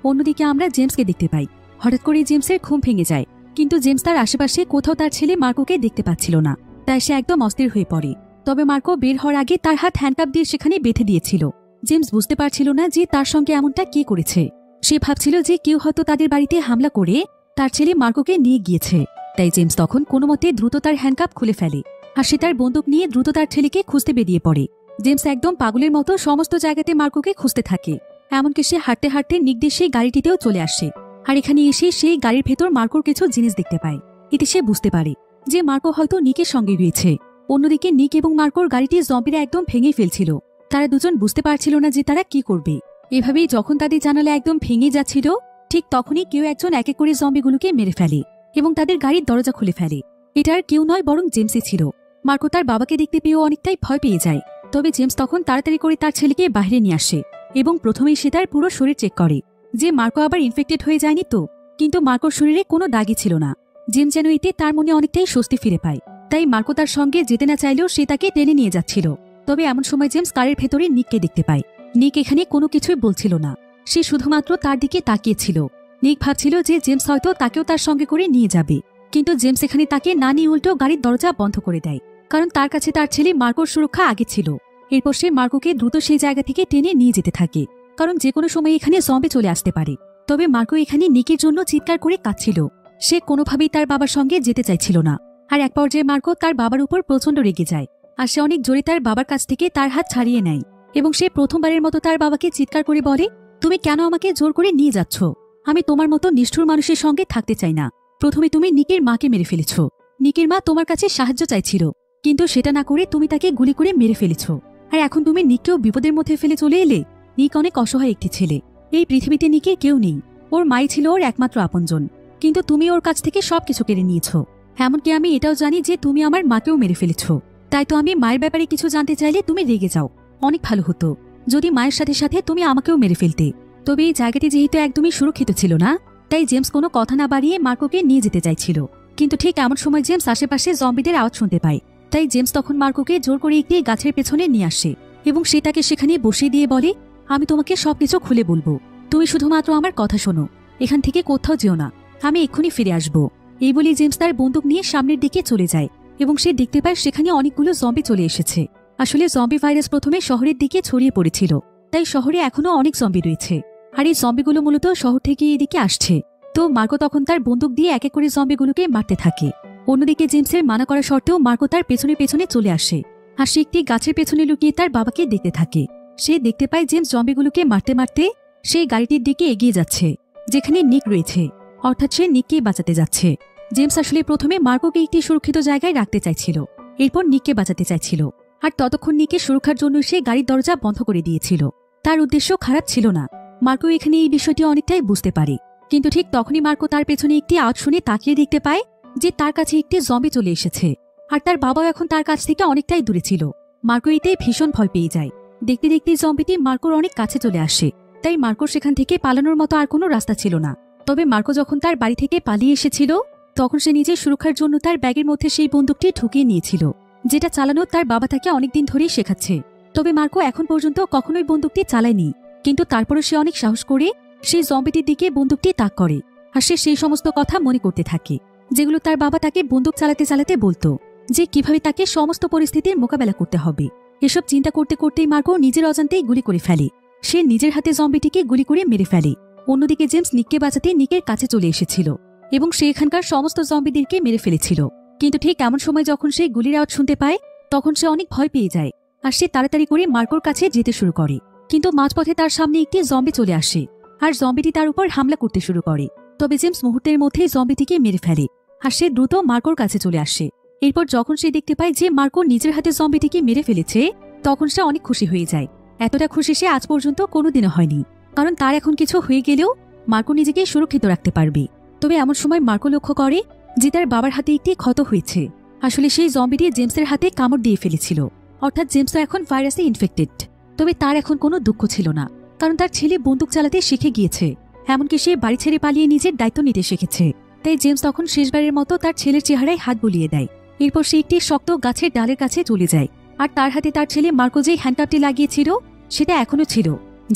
অন্যদিকে আমরা জেমসকে দেখতে পাই। হঠাৎ করে জেমসের ঘুম ভেঙে যায়, কিন্তু জেমস তার আশেপাশে কোথাও তার ছেলে মার্কোকে দেখতে পাচ্ছিল না, তাই সে একদম অস্থির হয়ে পড়ে। তবে মার্কো বের হওয়ার আগে তার হাত হ্যান্ডকাপ দিয়ে সেখানে বেঁধে দিয়েছিল। জেমস বুঝতে পারছিল না যে তার সঙ্গে এমনটা কে করেছে। সে ভাবছিল যে কেউ হয়তো তাদের বাড়িতে হামলা করে তার ছেলে মার্কোকে নিয়ে গিয়েছে। তাই জেমস তখন কোনো মতে দ্রুত তার হ্যান্ডকাপ খুলে ফেলে আর সে তার বন্দুক নিয়ে দ্রুত তার ছেলেকে খুঁজতে বেরিয়ে পড়ে। জেমস একদম পাগলের মতো সমস্ত জায়গাতে মার্কোকে খুঁজতে থাকে, এমনকি সে হাঁটতে হাঁটতে নির্দেশ সেই গাড়িটিতেও চলে আসে আর এখানে এসে সেই গাড়ির ভেতর মার্কোর কিছু জিনিস দেখতে পায়। এতে সে বুঝতে পারে যে মার্কো হয়তো নিকের সঙ্গে রয়েছে। অন্যদিকে নিক এবং মার্কোর গাড়িটি জম্বিরা একদম ভেঙে ফেলছিল। তারা দুজন বুঝতে পারছিল না যে তারা কি করবে। এভাবেই যখন তাদের জানালা একদম ভেঙে যাচ্ছিল, ঠিক তখনই কেউ একজন এক এক করে জম্বিগুলোকে মেরে ফেলে এবং তাদের গাড়ির দরজা খুলে ফেলে। এটা আর কেউ নয় বরং জেমসই ছিল। মার্কো তার বাবাকে দেখতে পেয়েও অনেকটাই ভয় পেয়ে যায়। তবে জেমস তখন তাড়াতাড়ি করে তার ছেলেকে বাইরে নিয়ে আসে এবং প্রথমেই সে তার পুরো শরীর চেক করে যে মার্কো আবার ইনফেক্টেড হয়ে যায়নি তো। কিন্তু মার্কোর শরীরে কোনো দাগই ছিল না। জেমস যেন এতে তার মনে অনেকটাই স্বস্তি ফিরে পায়। তাই মার্কো তার সঙ্গে যেতে না চাইলেও সে তাকে টেনে নিয়ে যাচ্ছিল। তবে এমন সময় জেমস কারের ভেতরে নিককে দেখতে পায়। নিক এখানে কোনো কিছুই বলছিল না, সে শুধুমাত্র তার দিকে তাকিয়েছিল। নিক ভাবছিল যে জেমস হয়তো তাকেও তার সঙ্গে করে নিয়ে যাবে, কিন্তু জেমস এখানে তাকে না নিয়ে উল্টো গাড়ির দরজা বন্ধ করে দেয়, কারণ তার কাছে তার ছেলে মার্কোর সুরক্ষা আগে ছিল। এরপর সে মার্কোকে দ্রুত সেই জায়গা থেকে টেনে নিয়ে যেতে থাকে, কারণ যে কোনো সময় এখানে জম্বি চলে আসতে পারে। তবে মার্কো এখানে নিকের জন্য চিৎকার করে কাঁদছিল। সে কোনোভাবেই তার বাবার সঙ্গে যেতে চাইছিল না। আর এক পর্যায়ে মার্কো তার বাবার উপর প্রচণ্ড রেগে যায় আর সে অনেক জোরে তার বাবার কাছ থেকে তার হাত ছাড়িয়ে নেয় এবং সে প্রথমবারের মতো তার বাবাকে চিৎকার করে বলে, তুমি কেন আমাকে জোর করে নিয়ে যাচ্ছ? আমি তোমার মতো নিষ্ঠুর মানুষের সঙ্গে থাকতে চাই না। প্রথমে তুমি নিকের মাকে মেরে ফেলেছ। নিকের মা তোমার কাছে সাহায্য চাইছিল, কিন্তু সেটা না করে তুমি তাকে গুলি করে মেরে ফেলেছ। আর এখন তুমি নিককেও বিপদের মধ্যে ফেলে চলে এলে। নিক অনেক অসহায় একটি ছেলে। এই পৃথিবীতে নিকের কেউ নেই। ওর মাই ছিল ওর একমাত্র আপনজন, কিন্তু তুমি ওর কাছ থেকে সবকিছু কেড়ে নিয়েছ। এমনকি আমি এটাও জানি যে তুমি আমার মাকেও মেরে ফেলেছ। তাই তো আমি মায়ের ব্যাপারে কিছু জানতে চাইলে তুমি রেগে যাও। অনেক ভালো হতো যদি মায়ের সাথে সাথে তুমি আমাকেও মেরে ফেলতে। তবে এই জায়গাটি যেহেতু একদমই সুরক্ষিত ছিল না, তাই জেমস কোনো কথা না বাড়িয়ে মার্কোকে নিয়ে যেতে চাইছিল। কিন্তু ঠিক এমন সময় জেমস আশেপাশে জম্বিদের আওয়াজ শুনতে পায়। তাই জেমস তখন মার্কোকে জোর করে একটি গাছের পেছনে নিয়ে আসে এবং সে তাকে সেখানে বসিয়ে দিয়ে বলে, আমি তোমাকে সবকিছু খুলে বলবো, তুমি শুধুমাত্র আমার কথা শোনো। এখান থেকে কোথাও যেও না, আমি এক্ষুনি ফিরে আসবো। এই বলে জেমস তার বন্দুক নিয়ে সামনের দিকে চলে যায় এবং সে দেখতে পায় সেখানে অনেকগুলো জম্বি চলে এসেছে। আসলে জম্বি ভাইরাস প্রথমে শহরের দিকে ছড়িয়ে পড়েছিল, তাই শহরে এখনো অনেক জম্বি রয়েছে। আর এই জম্বিগুলো মূলত শহর থেকে এদিকে আসছে। তো মার্কো তখন তার বন্দুক দিয়ে এক এক করে জম্বিগুলোকে মারতে থাকে। অন্যদিকে জেমসের মানা করা সত্ত্বেও মার্কো তার পেছনে পেছনে চলে আসে আর সে একটি গাছের পেছনে লুকিয়ে তার বাবাকে দেখতে থাকে। সে দেখতে পায় জেমস জম্বিগুলোকে মারতে মারতে সেই গাড়িটির দিকে এগিয়ে যাচ্ছে যেখানে নিক রয়েছে, অর্থাৎ সে নিককে বাঁচাতে যাচ্ছে। জেমস আসলে প্রথমে মার্কোকে একটি সুরক্ষিত জায়গায় রাখতে চাইছিল, এরপর নিককে বাঁচাতে চাইছিল। আর ততক্ষণ নিকের সুরক্ষার জন্য সে গাড়ির দরজা বন্ধ করে দিয়েছিল। তার উদ্দেশ্য খারাপ ছিল না। মার্কো এখানে এই বিষয়টি অনেকটাই বুঝতে পারে। কিন্তু ঠিক তখনই মার্কো তার পেছনে একটি আওয়াজ শুনে তাকিয়ে দেখতে পায় যে তার কাছে একটি জম্বি চলে এসেছে আর তার বাবাও এখন তার কাছ থেকে অনেকটাই দূরে ছিল। মার্কো এতেই ভীষণ ভয় পেয়ে যায়। দেখতে দেখতে জম্বিটি মার্কোর অনেক কাছে চলে আসে, তাই মার্কোর সেখান থেকে পালানোর মতো আর কোনো রাস্তা ছিল না। তবে মার্কো যখন তার বাড়ি থেকে পালিয়ে এসেছিল, তখন সে নিজের সুরক্ষার জন্য তার ব্যাগের মধ্যে সেই বন্দুকটি ঢুকিয়ে নিয়েছিল, যেটা চালানো তার বাবা তাকে অনেকদিন ধরেই শেখাচ্ছে। তবে মার্কো এখন পর্যন্ত কখনোই বন্দুকটি চালায়নি, কিন্তু তারপরও সে অনেক সাহস করে সেই জম্বিটির দিকে বন্দুকটি তাক করে আর সে সেই সমস্ত কথা মনে করতে থাকে যেগুলো তার বাবা তাকে বন্দুক চালাতে চালাতে বলতো, যে কিভাবে তাকে সমস্ত পরিস্থিতির মোকাবেলা করতে হবে। এসব চিন্তা করতে করতেই মার্কো নিজের অজান্তেই গুলি করে ফেলে। সে নিজের হাতে জম্বিটিকে গুলি করে মেরে ফেলে। অন্যদিকে জেমস নিককে বাঁচাতে নিকের কাছে চলে এসেছিল এবং সে এখানকার সমস্ত জম্বিদেরকে মেরে ফেলেছিল। কিন্তু ঠিক এমন সময় যখন সে গুলির আওয়াজ শুনতে পায়, তখন সে অনেক ভয় পেয়ে যায় আর সে তাড়াতাড়ি করে মার্কোর কাছে যেতে শুরু করে। কিন্তু মাঝপথে তার সামনে একটি জম্বি চলে আসে আর জম্বিটি তার উপর হামলা করতে শুরু করে। তবে জেমস মুহূর্তের মধ্যেই জম্বিটিকে মেরে ফেলে আর সে দ্রুত মার্কোর কাছে চলে আসে। এরপর যখন সে দেখতে পায় যে মার্কো নিজের হাতে জম্বিটিকে মেরে ফেলেছে, তখন সে অনেক খুশি হয়ে যায়। এতটা খুশি সে আজ পর্যন্ত কোনোদিনও হয়নি, কারণ তার এখন কিছু হয়ে গেলেও মার্কো নিজেকে সুরক্ষিত রাখতে পারবে। তবে এমন সময় মার্কো লক্ষ্য করে যে তার বাবার হাতে একটি ক্ষত হয়েছে। আসলে সেই জম্বিটি জেমসের হাতে কামড় দিয়ে ফেলেছিল, অর্থাৎ জেমসও এখন ভাইরাসে ইনফেক্টেড। তবে তার এখন কোনো দুঃখ ছিল না, কারণ তার ছেলে বন্দুক চালাতে শিখে গিয়েছে, এমনকি সে বাড়ি ছেড়ে পালিয়ে নিজের দায়িত্ব নিতে শিখেছে। তাই জেমস তখন শেষবারের মতো তার ছেলের চেহারায় হাত বুলিয়ে দেয়। এরপর সে একটি শক্ত গাছের ডালের কাছে চলে যায়, আর তার হাতে তার ছেলে মার্কো যেই হ্যান্ডকাপটি লাগিয়েছিল সেটা এখনো ছিল।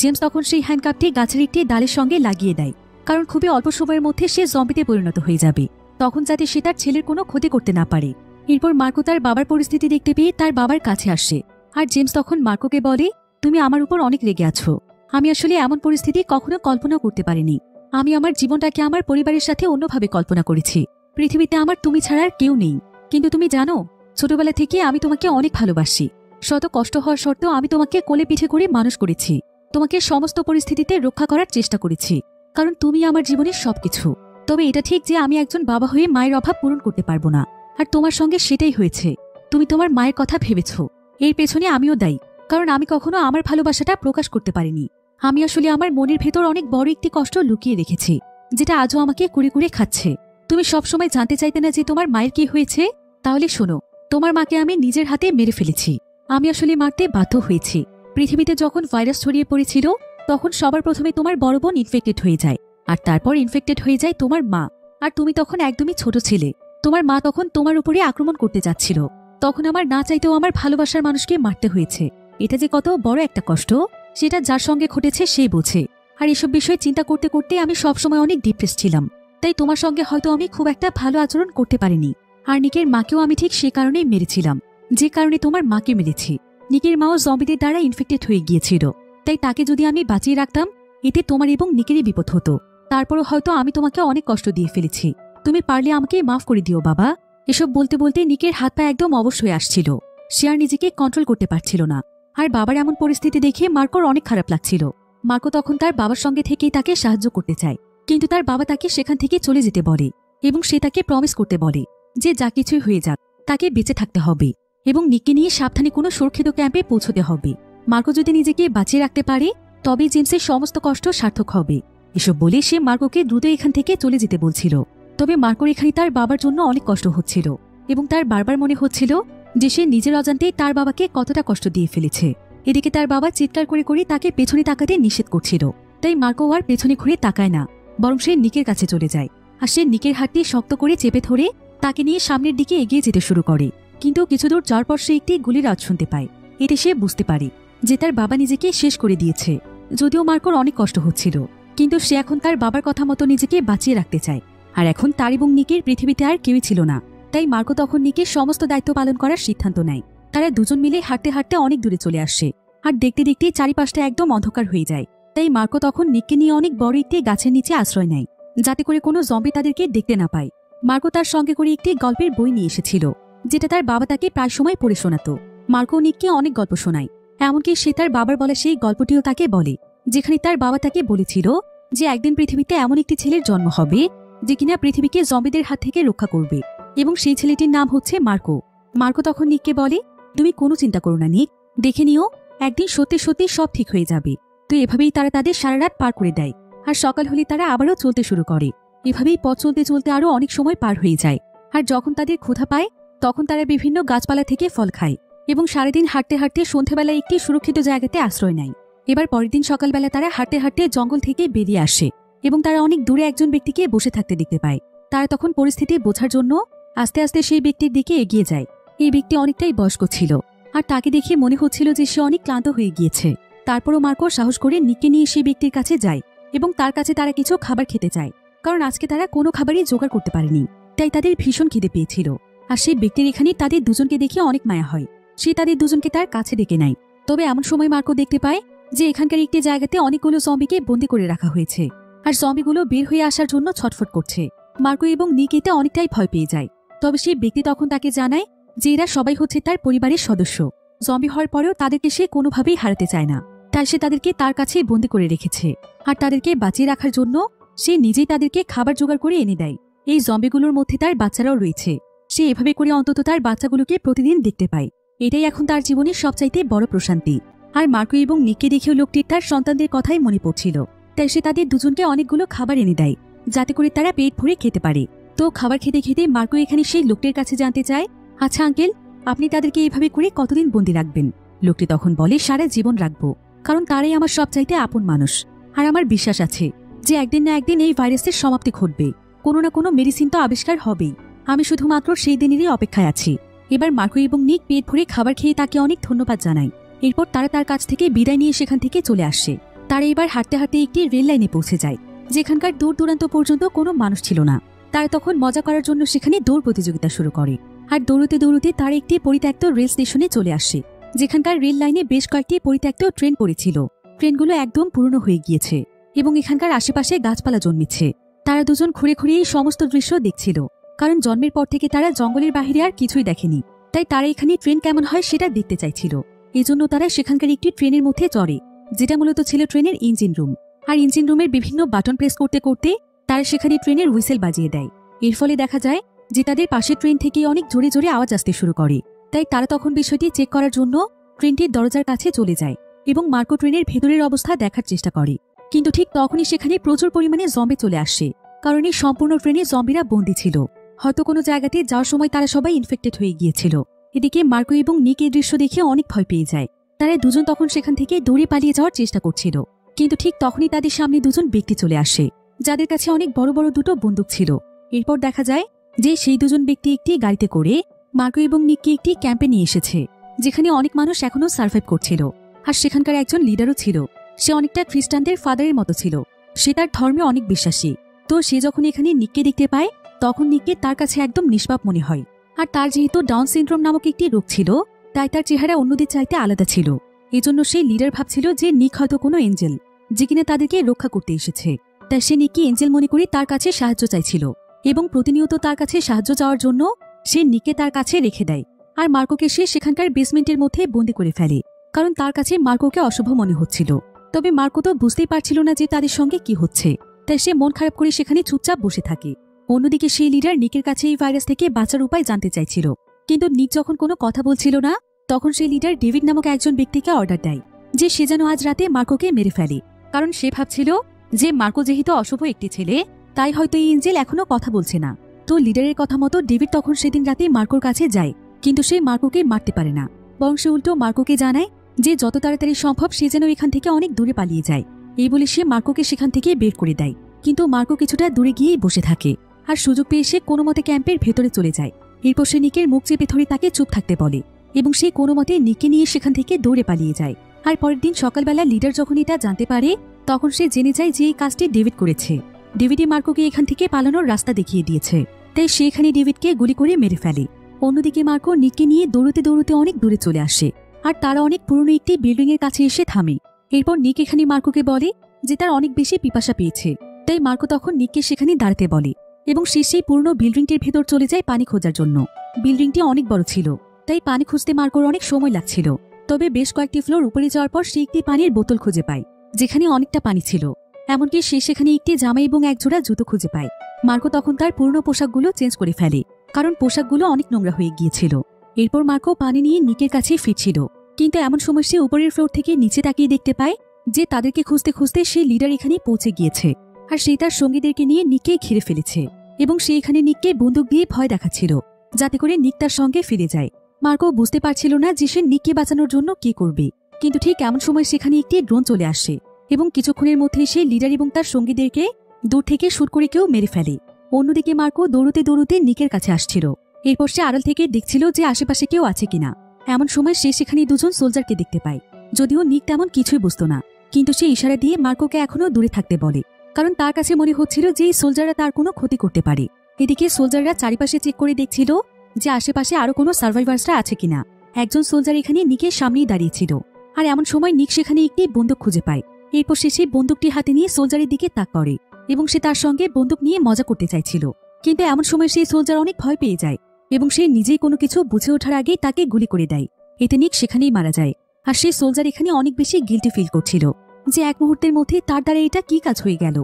জেমস তখন সেই হ্যান্ডকাপটি গাছের একটি ডালের সঙ্গে লাগিয়ে দেয়, কারণ খুবই অল্প সময়ের মধ্যে সে জম্বিতে পরিণত হয়ে যাবে, তখন যাতে সে তার ছেলের কোনো ক্ষতি করতে না পারে। এরপর মার্কো তার বাবার পরিস্থিতি দেখতে পেয়ে তার বাবার কাছে আসে, আর জেমস তখন মার্কোকে বলে, তুমি আমার উপর অনেক রেগে আছো। আমি আসলে এমন পরিস্থিতি কখনো কল্পনা করতে পারিনি। আমি আমার জীবনটাকে আমার পরিবারের সাথে অন্যভাবে কল্পনা করেছি। পৃথিবীতে আমার তুমি ছাড়া আর কেউ নেই। কিন্তু তুমি জানো, ছোটবেলা থেকে আমি তোমাকে অনেক ভালোবাসি। শত কষ্ট হওয়ার সত্ত্বেও আমি তোমাকে কোলে পিঠে করে মানুষ করেছি। তোমাকে সমস্ত পরিস্থিতিতে রক্ষা করার চেষ্টা করেছি, কারণ তুমি আমার জীবনের সবকিছু। তবে এটা ঠিক যে আমি একজন বাবা হয়ে মায়ের অভাব পূরণ করতে পারবো না, আর তোমার সঙ্গে সেটাই হয়েছে। তুমি তোমার মায়ের কথা ভেবেছ, এর পেছনে আমিও দায়ী, কারণ আমি কখনো আমার ভালোবাসাটা প্রকাশ করতে পারিনি। আমি আসলে আমার মনের ভেতর অনেক বড় একটি কষ্ট লুকিয়ে রেখেছি, যেটা আজও আমাকে কুড়ে কুড়ে খাচ্ছে। তুমি সবসময় জানতে চাইতে না যে তোমার মায়ের কি হয়েছে? তাহলে শোনো, তোমার মাকে আমি নিজের হাতে মেরে ফেলেছি। আমি আসলে মারতে বাধ্য হয়েছি। পৃথিবীতে যখন ভাইরাস ছড়িয়ে পড়েছিল, তখন সবার প্রথমে তোমার বড় বোন ইনফেক্টেড হয়ে যায়, আর তারপর ইনফেক্টেড হয়ে যায় তোমার মা। আর তুমি তখন একদমই ছোট ছিলে। তোমার মা তখন তোমার উপরে আক্রমণ করতে যাচ্ছিল। তখন আমার না চাইতেও আমার ভালোবাসার মানুষকে মারতে হয়েছে। এটা যে কত বড় একটা কষ্ট, সেটা যার সঙ্গে ঘটেছে সেই বোঝে। আর এসব বিষয়ে চিন্তা করতে করতে আমি সবসময় অনেক ডিপ্রেস ছিলাম। তাই তোমার সঙ্গে হয়তো আমি খুব একটা ভালো আচরণ করতে পারিনি। আর নিকের মাকেও আমি ঠিক সে কারণেই মেরেছিলাম, যে কারণে তোমার মাকে মেরেছি। নিকের মাও জম্বিদের দ্বারা ইনফেক্টেড হয়ে গিয়েছিল, তাই তাকে যদি আমি বাঁচিয়ে রাখতাম, এতে তোমার এবং নিকেরই বিপদ হতো। তারপরও হয়তো আমি তোমাকে অনেক কষ্ট দিয়ে ফেলেছি। তুমি পারলে আমাকে মাফ করে দিও বাবা। এসব বলতে বলতে নিকের হাত পা একদম অবশ হয়ে আসছিল। সে আর নিজেকে কন্ট্রোল করতে পারছিল না। আর বাবার এমন পরিস্থিতি দেখে মার্কোর অনেক খারাপ লাগছিল। মার্কো তখন তার বাবার সঙ্গে থেকেই তাকে সাহায্য করতে চায়, কিন্তু তার বাবা তাকে সেখান থেকে চলে যেতে বলে, এবং সে তাকে প্রমিস করতে বলে যে যা কিছুই হয়ে যাক তাকে বেঁচে থাকতে হবে, এবং নিককে নিয়ে সাবধানে কোনো সুরক্ষিত ক্যাম্পে পৌঁছতে হবে। মার্কো যদি নিজেকে বাঁচিয়ে রাখতে পারে, তবেই জেমসের সমস্ত কষ্ট সার্থক হবে। এসব বলে সে মার্কোকে দ্রুত এখান থেকে চলে যেতে বলছিল। তবে মার্কোর এখানে তার বাবার জন্য অনেক কষ্ট হচ্ছিল, এবং তার বারবার মনে হচ্ছিল যে সে নিজের অজান্তেই তার বাবাকে কতটা কষ্ট দিয়ে ফেলেছে। এদিকে তার বাবা চিৎকার করে করে তাকে পেছনে তাকাতে নিষেধ করছিল। তাই মার্কো আর পেছনে ঘুরে তাকায় না, বরং সে নিকের কাছে চলে যায়। আর সে নিকের হাতটি শক্ত করে চেপে ধরে তাকে নিয়ে সামনের দিকে এগিয়ে যেতে শুরু করে। কিন্তু কিছু দূর যাওয়ার পর সে একটি গুলির আওয়াজ শুনতে পায়। এতে সে বুঝতে পারে যে তার বাবা নিজেকে শেষ করে দিয়েছে। যদিও মার্কোর অনেক কষ্ট হচ্ছিল, কিন্তু সে এখন তার বাবার কথা মতো নিজেকে বাঁচিয়ে রাখতে চায়। আর এখন তার এবং নিকের পৃথিবীতে আর কেউই ছিল না। তাই মার্কো তখন নিকের সমস্ত দায়িত্ব পালন করার সিদ্ধান্ত নেয়। তারা দুজন মিলে হাঁটতে হাঁটতে অনেক দূরে চলে আসে, আর দেখতে দেখতে চারিপাশটা একদম অন্ধকার হয়ে যায়। তাই মার্কো তখন নিককে নিয়ে অনেক বড় একটি গাছের নিচে আশ্রয় নেয়, যাতে করে কোনো জম্বি তাদেরকে দেখতে না পায়। মার্কো তার সঙ্গে করে একটি গল্পের বই নিয়ে এসেছিল, যেটা তার বাবা তাকে প্রায় সময় পড়ে শোনাতো। মার্কো নিককে অনেক গল্প শোনায়, এমনকি সে তার বাবার বলা সেই গল্পটিও তাকে বলে, যেখানে তার বাবা তাকে বলেছিল যে একদিন পৃথিবীতে এমন একটি ছেলের জন্ম হবে যে কিনা পৃথিবীকে জম্বিদের হাত থেকে রক্ষা করবে, এবং সেই ছেলেটির নাম হচ্ছে মার্কো। মার্কো তখন নিককে বলে, তুমি কোনো চিন্তা করো না নিক, দেখে নিও একদিন সত্যি সত্যি সব ঠিক হয়ে যাবে। তো এভাবেই তারা তাদের সারা রাত পার করে দেয়, আর সকাল হলে তারা আবারও চলতে শুরু করে। এভাবেই পথ চলতে চলতে আরো অনেক সময় পার হয়ে যায়। আর যখন তাদের ক্ষুধা পায়, তখন তারা বিভিন্ন গাছপালা থেকে ফল খায়, এবং সারাদিন হাঁটতে হাঁটতে সন্ধ্যাবেলায় একটি সুরক্ষিত জায়গাতে আশ্রয় নেয়। এবার পরের দিন সকালবেলা তারা হাঁটতে হাঁটতে জঙ্গল থেকে বেরিয়ে আসে, এবং তারা অনেক দূরে একজন ব্যক্তিকে বসে থাকতে দেখতে পায়। তারা তখন পরিস্থিতি বোঝার জন্য আস্তে আস্তে সেই ব্যক্তির দিকে এগিয়ে যায়। এই ব্যক্তি অনেকটাই বয়স্ক ছিল, আর তাকে দেখে মনে হচ্ছিল যে সে অনেক ক্লান্ত হয়ে গিয়েছে। তারপরও মার্কো সাহস করে নিককে নিয়ে সেই ব্যক্তির কাছে যায়, এবং তার কাছে তারা কিছু খাবার খেতে চায়, কারণ আজকে তারা কোনো খাবারই জোগাড় করতে পারেনি। তাই তাদের ভীষণ খিদে পেয়েছিল। আর সেই ব্যক্তির এখানে তাদের দুজনকে দেখে অনেক মায়া হয়। সে তাদের দুজনকে তার কাছে ডেকে নেয়। তবে এমন সময় মার্কো দেখতে পায় যে এখানকার একটি জায়গাতে অনেকগুলো জম্বিকে বন্দী করে রাখা হয়েছে, আর জম্বিগুলো বের হয়ে আসার জন্য ছটফট করছে। মার্কো এবং নিক এতে অনেকটাই ভয় পেয়ে যায়। তবে সেই ব্যক্তি তখন তাকে জানায় যে এরা সবাই হচ্ছে তার পরিবারের সদস্য। জম্বি হওয়ার পরেও তাদেরকে সে কোনোভাবেই হারাতে চায় না, তাই সে তাদেরকে তার কাছেই বন্দী করে রেখেছে। আর তাদেরকে বাঁচিয়ে রাখার জন্য সে নিজেই তাদেরকে খাবার জোগাড় করে এনে দেয়। এই জম্বিগুলোর মধ্যে তার বাচ্চারাও রয়েছে। সে এভাবে করে অন্তত তার বাচ্চাগুলোকে প্রতিদিন দেখতে পায়। এটাই এখন তার জীবনের সবচাইতে বড় প্রশান্তি। আর মার্কো এবং নিককে দেখেও লোকটির তার সন্তানদের কথাই মনে পড়ছিল। তাই সে তাদের দুজনকে অনেকগুলো খাবার এনে দেয়, যাতে করে তারা পেট ভরে খেতে পারে। তো খাবার খেতে খেতে মার্কো এখানে সেই লোকটির কাছে জানতে চায়, আচ্ছা আঙ্কেল, আপনি তাদেরকে এইভাবে করে কতদিন বন্দি রাখবেন? লোকটি তখন বলে, সারা জীবন রাখবো, কারণ তারাই আমার সবচাইতে আপন মানুষ। আর আমার বিশ্বাস আছে যে একদিন না একদিন এই ভাইরাসের সমাপ্তি ঘটবে, কোনো না কোনো মেডিসিন তো আবিষ্কার হবেই। আমি শুধুমাত্র সেই দিনেরই অপেক্ষায় আছি। এবার মার্কো এবং নিক পেট ভরে খাবার খেয়ে তাকে অনেক ধন্যবাদ জানায়। এরপর তারা তার কাছ থেকে বিদায় নিয়ে সেখান থেকে চলে আসে। তারা এবার হাঁটতে হাঁটতে একটি রেল লাইনে পৌঁছে যায়, যেখানকার দূর দূরান্ত পর্যন্ত কোনো মানুষ ছিল না। তারা তখন মজা করার জন্য সেখানে দৌড় প্রতিযোগিতা শুরু করে। আর দৌড়তে দৌড়তে তারা একটি পরিত্যক্ত রেল স্টেশনে চলে আসে, যেখানকার রেল লাইনে বেশ কয়েকটি পরিত্যক্ত ট্রেন পড়েছিল। ট্রেনগুলো একদম পুরনো হয়ে গিয়েছে এবং এখানকার আশেপাশে গাছপালা জন্মেছে। তারা দুজন ঘুরে ঘুরে এই সমস্ত দৃশ্য দেখছিল, কারণ জন্মের পর থেকে তারা জঙ্গলের বাহিরে আর কিছুই দেখেনি। তাই তারা এখানে ট্রেন কেমন হয় সেটা দেখতে চাইছিল। এজন্য তারা সেখানকার একটি ট্রেনের মধ্যে চড়ে, যেটা মূলত ছিল ট্রেনের ইঞ্জিন রুম। আর ইঞ্জিন রুমের বিভিন্ন বাটন প্রেস করতে করতে তারা সেখানে ট্রেনের হুইসেল বাজিয়ে দেয়। এর ফলে দেখা যায় যে তাদের পাশের ট্রেন থেকে অনেক জোরে জোরে আওয়াজ আসতে শুরু করে। তাই তারা তখন বিষয়টি চেক করার জন্য ট্রেনটির দরজার কাছে চলে যায় এবং মার্কো ট্রেনের ভেতরের অবস্থা দেখার চেষ্টা করে। কিন্তু ঠিক তখনই সেখানে প্রচুর পরিমাণে জম্বি চলে আসে, কারণ এই সম্পূর্ণ ট্রেনে জম্বিরা বন্দী ছিল। হয়তো কোনো জায়গাতে যাওয়ার সময় তারা সবাই ইনফেক্টেড হয়ে গিয়েছিল। এদিকে মার্কো এবং নিক এই দৃশ্য দেখে অনেক ভয় পেয়ে যায়। তারা দুজন তখন সেখান থেকে দৌড়ে পালিয়ে যাওয়ার চেষ্টা করছিল, কিন্তু ঠিক তখনই তাদের সামনে দুজন ব্যক্তি চলে আসে, যাদের কাছে অনেক বড় বড় দুটো বন্দুক ছিল। এরপর দেখা যায় যে সেই দুজন ব্যক্তি একটি গাড়িতে করে মার্কো এবং নিককে একটি ক্যাম্পে নিয়ে এসেছে, যেখানে অনেক মানুষ এখনো সার্ভাইভ করছিল। আর সেখানকার একজন লিডারও ছিল। সে অনেকটা খ্রিস্টানদের ফাদারের মতো ছিল। সে তার ধর্মে অনেক বিশ্বাসী। তো সে যখন এখানে নিককে দেখতে পায়, তখন নিককে তার কাছে একদম নিষ্পাপ মনে হয়। আর তার যেহেতু ডাউন সিনড্রোম নামক একটি রোগ ছিল, তাই তার চেহারা অন্যদের চাইতে আলাদা ছিল। এজন্য সেই লিডার ভাবছিল যে নিক হয়তো কোনো এঞ্জেল, যে কিনা তাদেরকে রক্ষা করতে এসেছে। তাই সে নিককে এঞ্জেল মনে করে তার কাছে সাহায্য চাইছিল, এবং প্রতিনিয়ত তার কাছে সাহায্য চাওয়ার জন্য সে নিককে তার কাছে রেখে দেয়। আর মার্কোকে সে সেখানকার বেসমেন্টের মধ্যে বন্দি করে ফেলে, কারণ তার কাছে মার্কোকে অশুভ মনে হচ্ছিল। তবে মার্কো তো বুঝতেই পারছিল না যে তাদের সঙ্গে কি হচ্ছে, তাই সে মন খারাপ করে সেখানে চুপচাপ বসে থাকে। অন্যদিকে সেই লিডার নিকের কাছে এই ভাইরাস থেকে বাঁচার উপায় জানতে চাইছিল, কিন্তু নিক যখন কোনো কথা বলছিল না, তখন সেই লিডার ডেভিড নামক একজন ব্যক্তিকে অর্ডার দেয় যে সে যেন আজ রাতে মার্কোকে মেরে ফেলে। কারণ সে ভাবছিল যে মার্কো যেহেতু অশুভ একটি ছেলে, তাই হয়তো এই এঞ্জেল এখনো কথা বলছে না। তো লিডারের কথা মতো ডেভিড তখন সেদিন রাতে মার্কোর কাছে যায়, কিন্তু সে মার্কোকে মারতে পারে না। বরং সে উল্টো মার্কোকে জানায় যে যত তাড়াতাড়ি সম্ভব সে যেন এখান থেকে অনেক দূরে পালিয়ে যায়। এই বলে সে মার্কোকে সেখান থেকে বের করে দেয়, কিন্তু মার্কো কিছুটা দূরে গিয়েই বসে থাকে। আর সুযোগ পেয়ে সে কোনো মতে ক্যাম্পের ভেতরে চলে যায়। এরপর সে নিকের মুখ চেপে ধরে তাকে চুপ থাকতে বলে, এবং সে কোনো মতে নিককে নিয়ে সেখান থেকে দৌড়ে পালিয়ে যায়। আর পরের দিন সকালবেলা লিডার যখন এটা জানতে পারে, তখন সে জেনে যায় যে এই কাজটি ডেভিড করেছে। ডেভিডই মার্কোকে এখান থেকে পালানোর রাস্তা দেখিয়ে দিয়েছে, তাই সে এখানে ডেভিডকে গুলি করে মেরে ফেলে। অন্যদিকে মার্কো নিককে নিয়ে দৌড়তে দৌড়তে অনেক দূরে চলে আসে, আর তারা অনেক পুরনো একটি বিল্ডিং এর কাছে এসে থামে। এরপর নিক এখানে মার্কোকে বলে যে তার অনেক বেশি পিপাসা পেয়েছে, তাই মার্কো তখন নিককে সেখানে দাঁড়াতে বলে, এবং সে সেই পুরনো বিল্ডিংটির ভেতর চলে যায় পানি খোঁজার জন্য। বিল্ডিংটি অনেক বড় ছিল, তাই পানি খুঁজতে মার্কোর অনেক সময় লাগছিল। তবে বেশ কয়েকটি ফ্লোর উপরে যাওয়ার পর সে একটি পানির বোতল খুঁজে পায়, যেখানে অনেকটা পানি ছিল। এমনকি সে সেখানে একটি জামা এবং একজোড়া জুতো খুঁজে পায়। মার্কো তখন তার পুরনো পোশাকগুলো চেঞ্জ করে ফেলে, কারণ পোশাকগুলো অনেক নোংরা হয়ে গিয়েছিল। এরপর মার্কো পানি নিয়ে নিকের কাছে ফিরছিল, কিন্তু এমন সময় সে উপরের ফ্লোর থেকে নিচে তাকিয়ে দেখতে পায় যে তাদেরকে খুঁজতে খুঁজতে সে লিডার এখানে পৌঁছে গিয়েছে, আর সে তার সঙ্গীদেরকে নিয়ে নিককে ঘিরে ফেলেছে, এবং সে এখানে নিককে বন্দুক দিয়ে ভয় দেখাচ্ছিল, যাতে করে নিক তার সঙ্গে ফিরে যায়। মার্কো বুঝতে পারছিল না যে সে নিককে বাঁচানোর জন্য কি করবে, কিন্তু ঠিক এমন সময় সেখানে একটি ড্রোন চলে আসে, এবং কিছুক্ষণের মধ্যে সে লিডার এবং তার সঙ্গীদেরকে দূর থেকে শুট করে কেউ মেরে ফেলে। অন্যদিকে মার্কো দৌড়তে দৌড়তে নিকের কাছে আসছিল। এরপর সে আড়াল থেকে দেখছিল যে আশেপাশে কেউ আছে কিনা। এমন সময় সে সেখানে দুজন সোলজারকে দেখতে পায়, যদিও নিক তেমন কিছুই বুঝত না, কিন্তু সে ইশারা দিয়ে মার্কোকে এখনো দূরে থাকতে বলে, কারণ তার কাছে মনে হচ্ছিল যে এই সোলজাররা তার কোনো ক্ষতি করতে পারে। এদিকে সোলজাররা চারিপাশে চেক করে দেখছিল যে আশেপাশে আরো কোনো সার্ভাইভার্সরা আছে কিনা। একজন সোলজার এখানে নিকের সামনেই দাঁড়িয়েছিল, আর এমন সময় নিক সেখানে একটি বন্দুক খুঁজে পায়। এরপর সে সেই বন্দুকটি হাতে নিয়ে সোলজারের দিকে তাক করে, এবং সে তার সঙ্গে বন্দুক নিয়ে মজা করতে চাইছিল। কিন্তু এমন সময় সেই সোলজার অনেক ভয় পেয়ে যায়, এবং সে নিজেই কোনো কিছু বুঝে ওঠার আগেই তাকে গুলি করে দেয়। এতে নিক সেখানেই মারা যায়। আর সেই সোলজার এখানে অনেক বেশি গিল্টি ফিল করছিল যে এক মুহূর্তের মধ্যে তার দ্বারা এটা কি কাজ হয়ে গেল।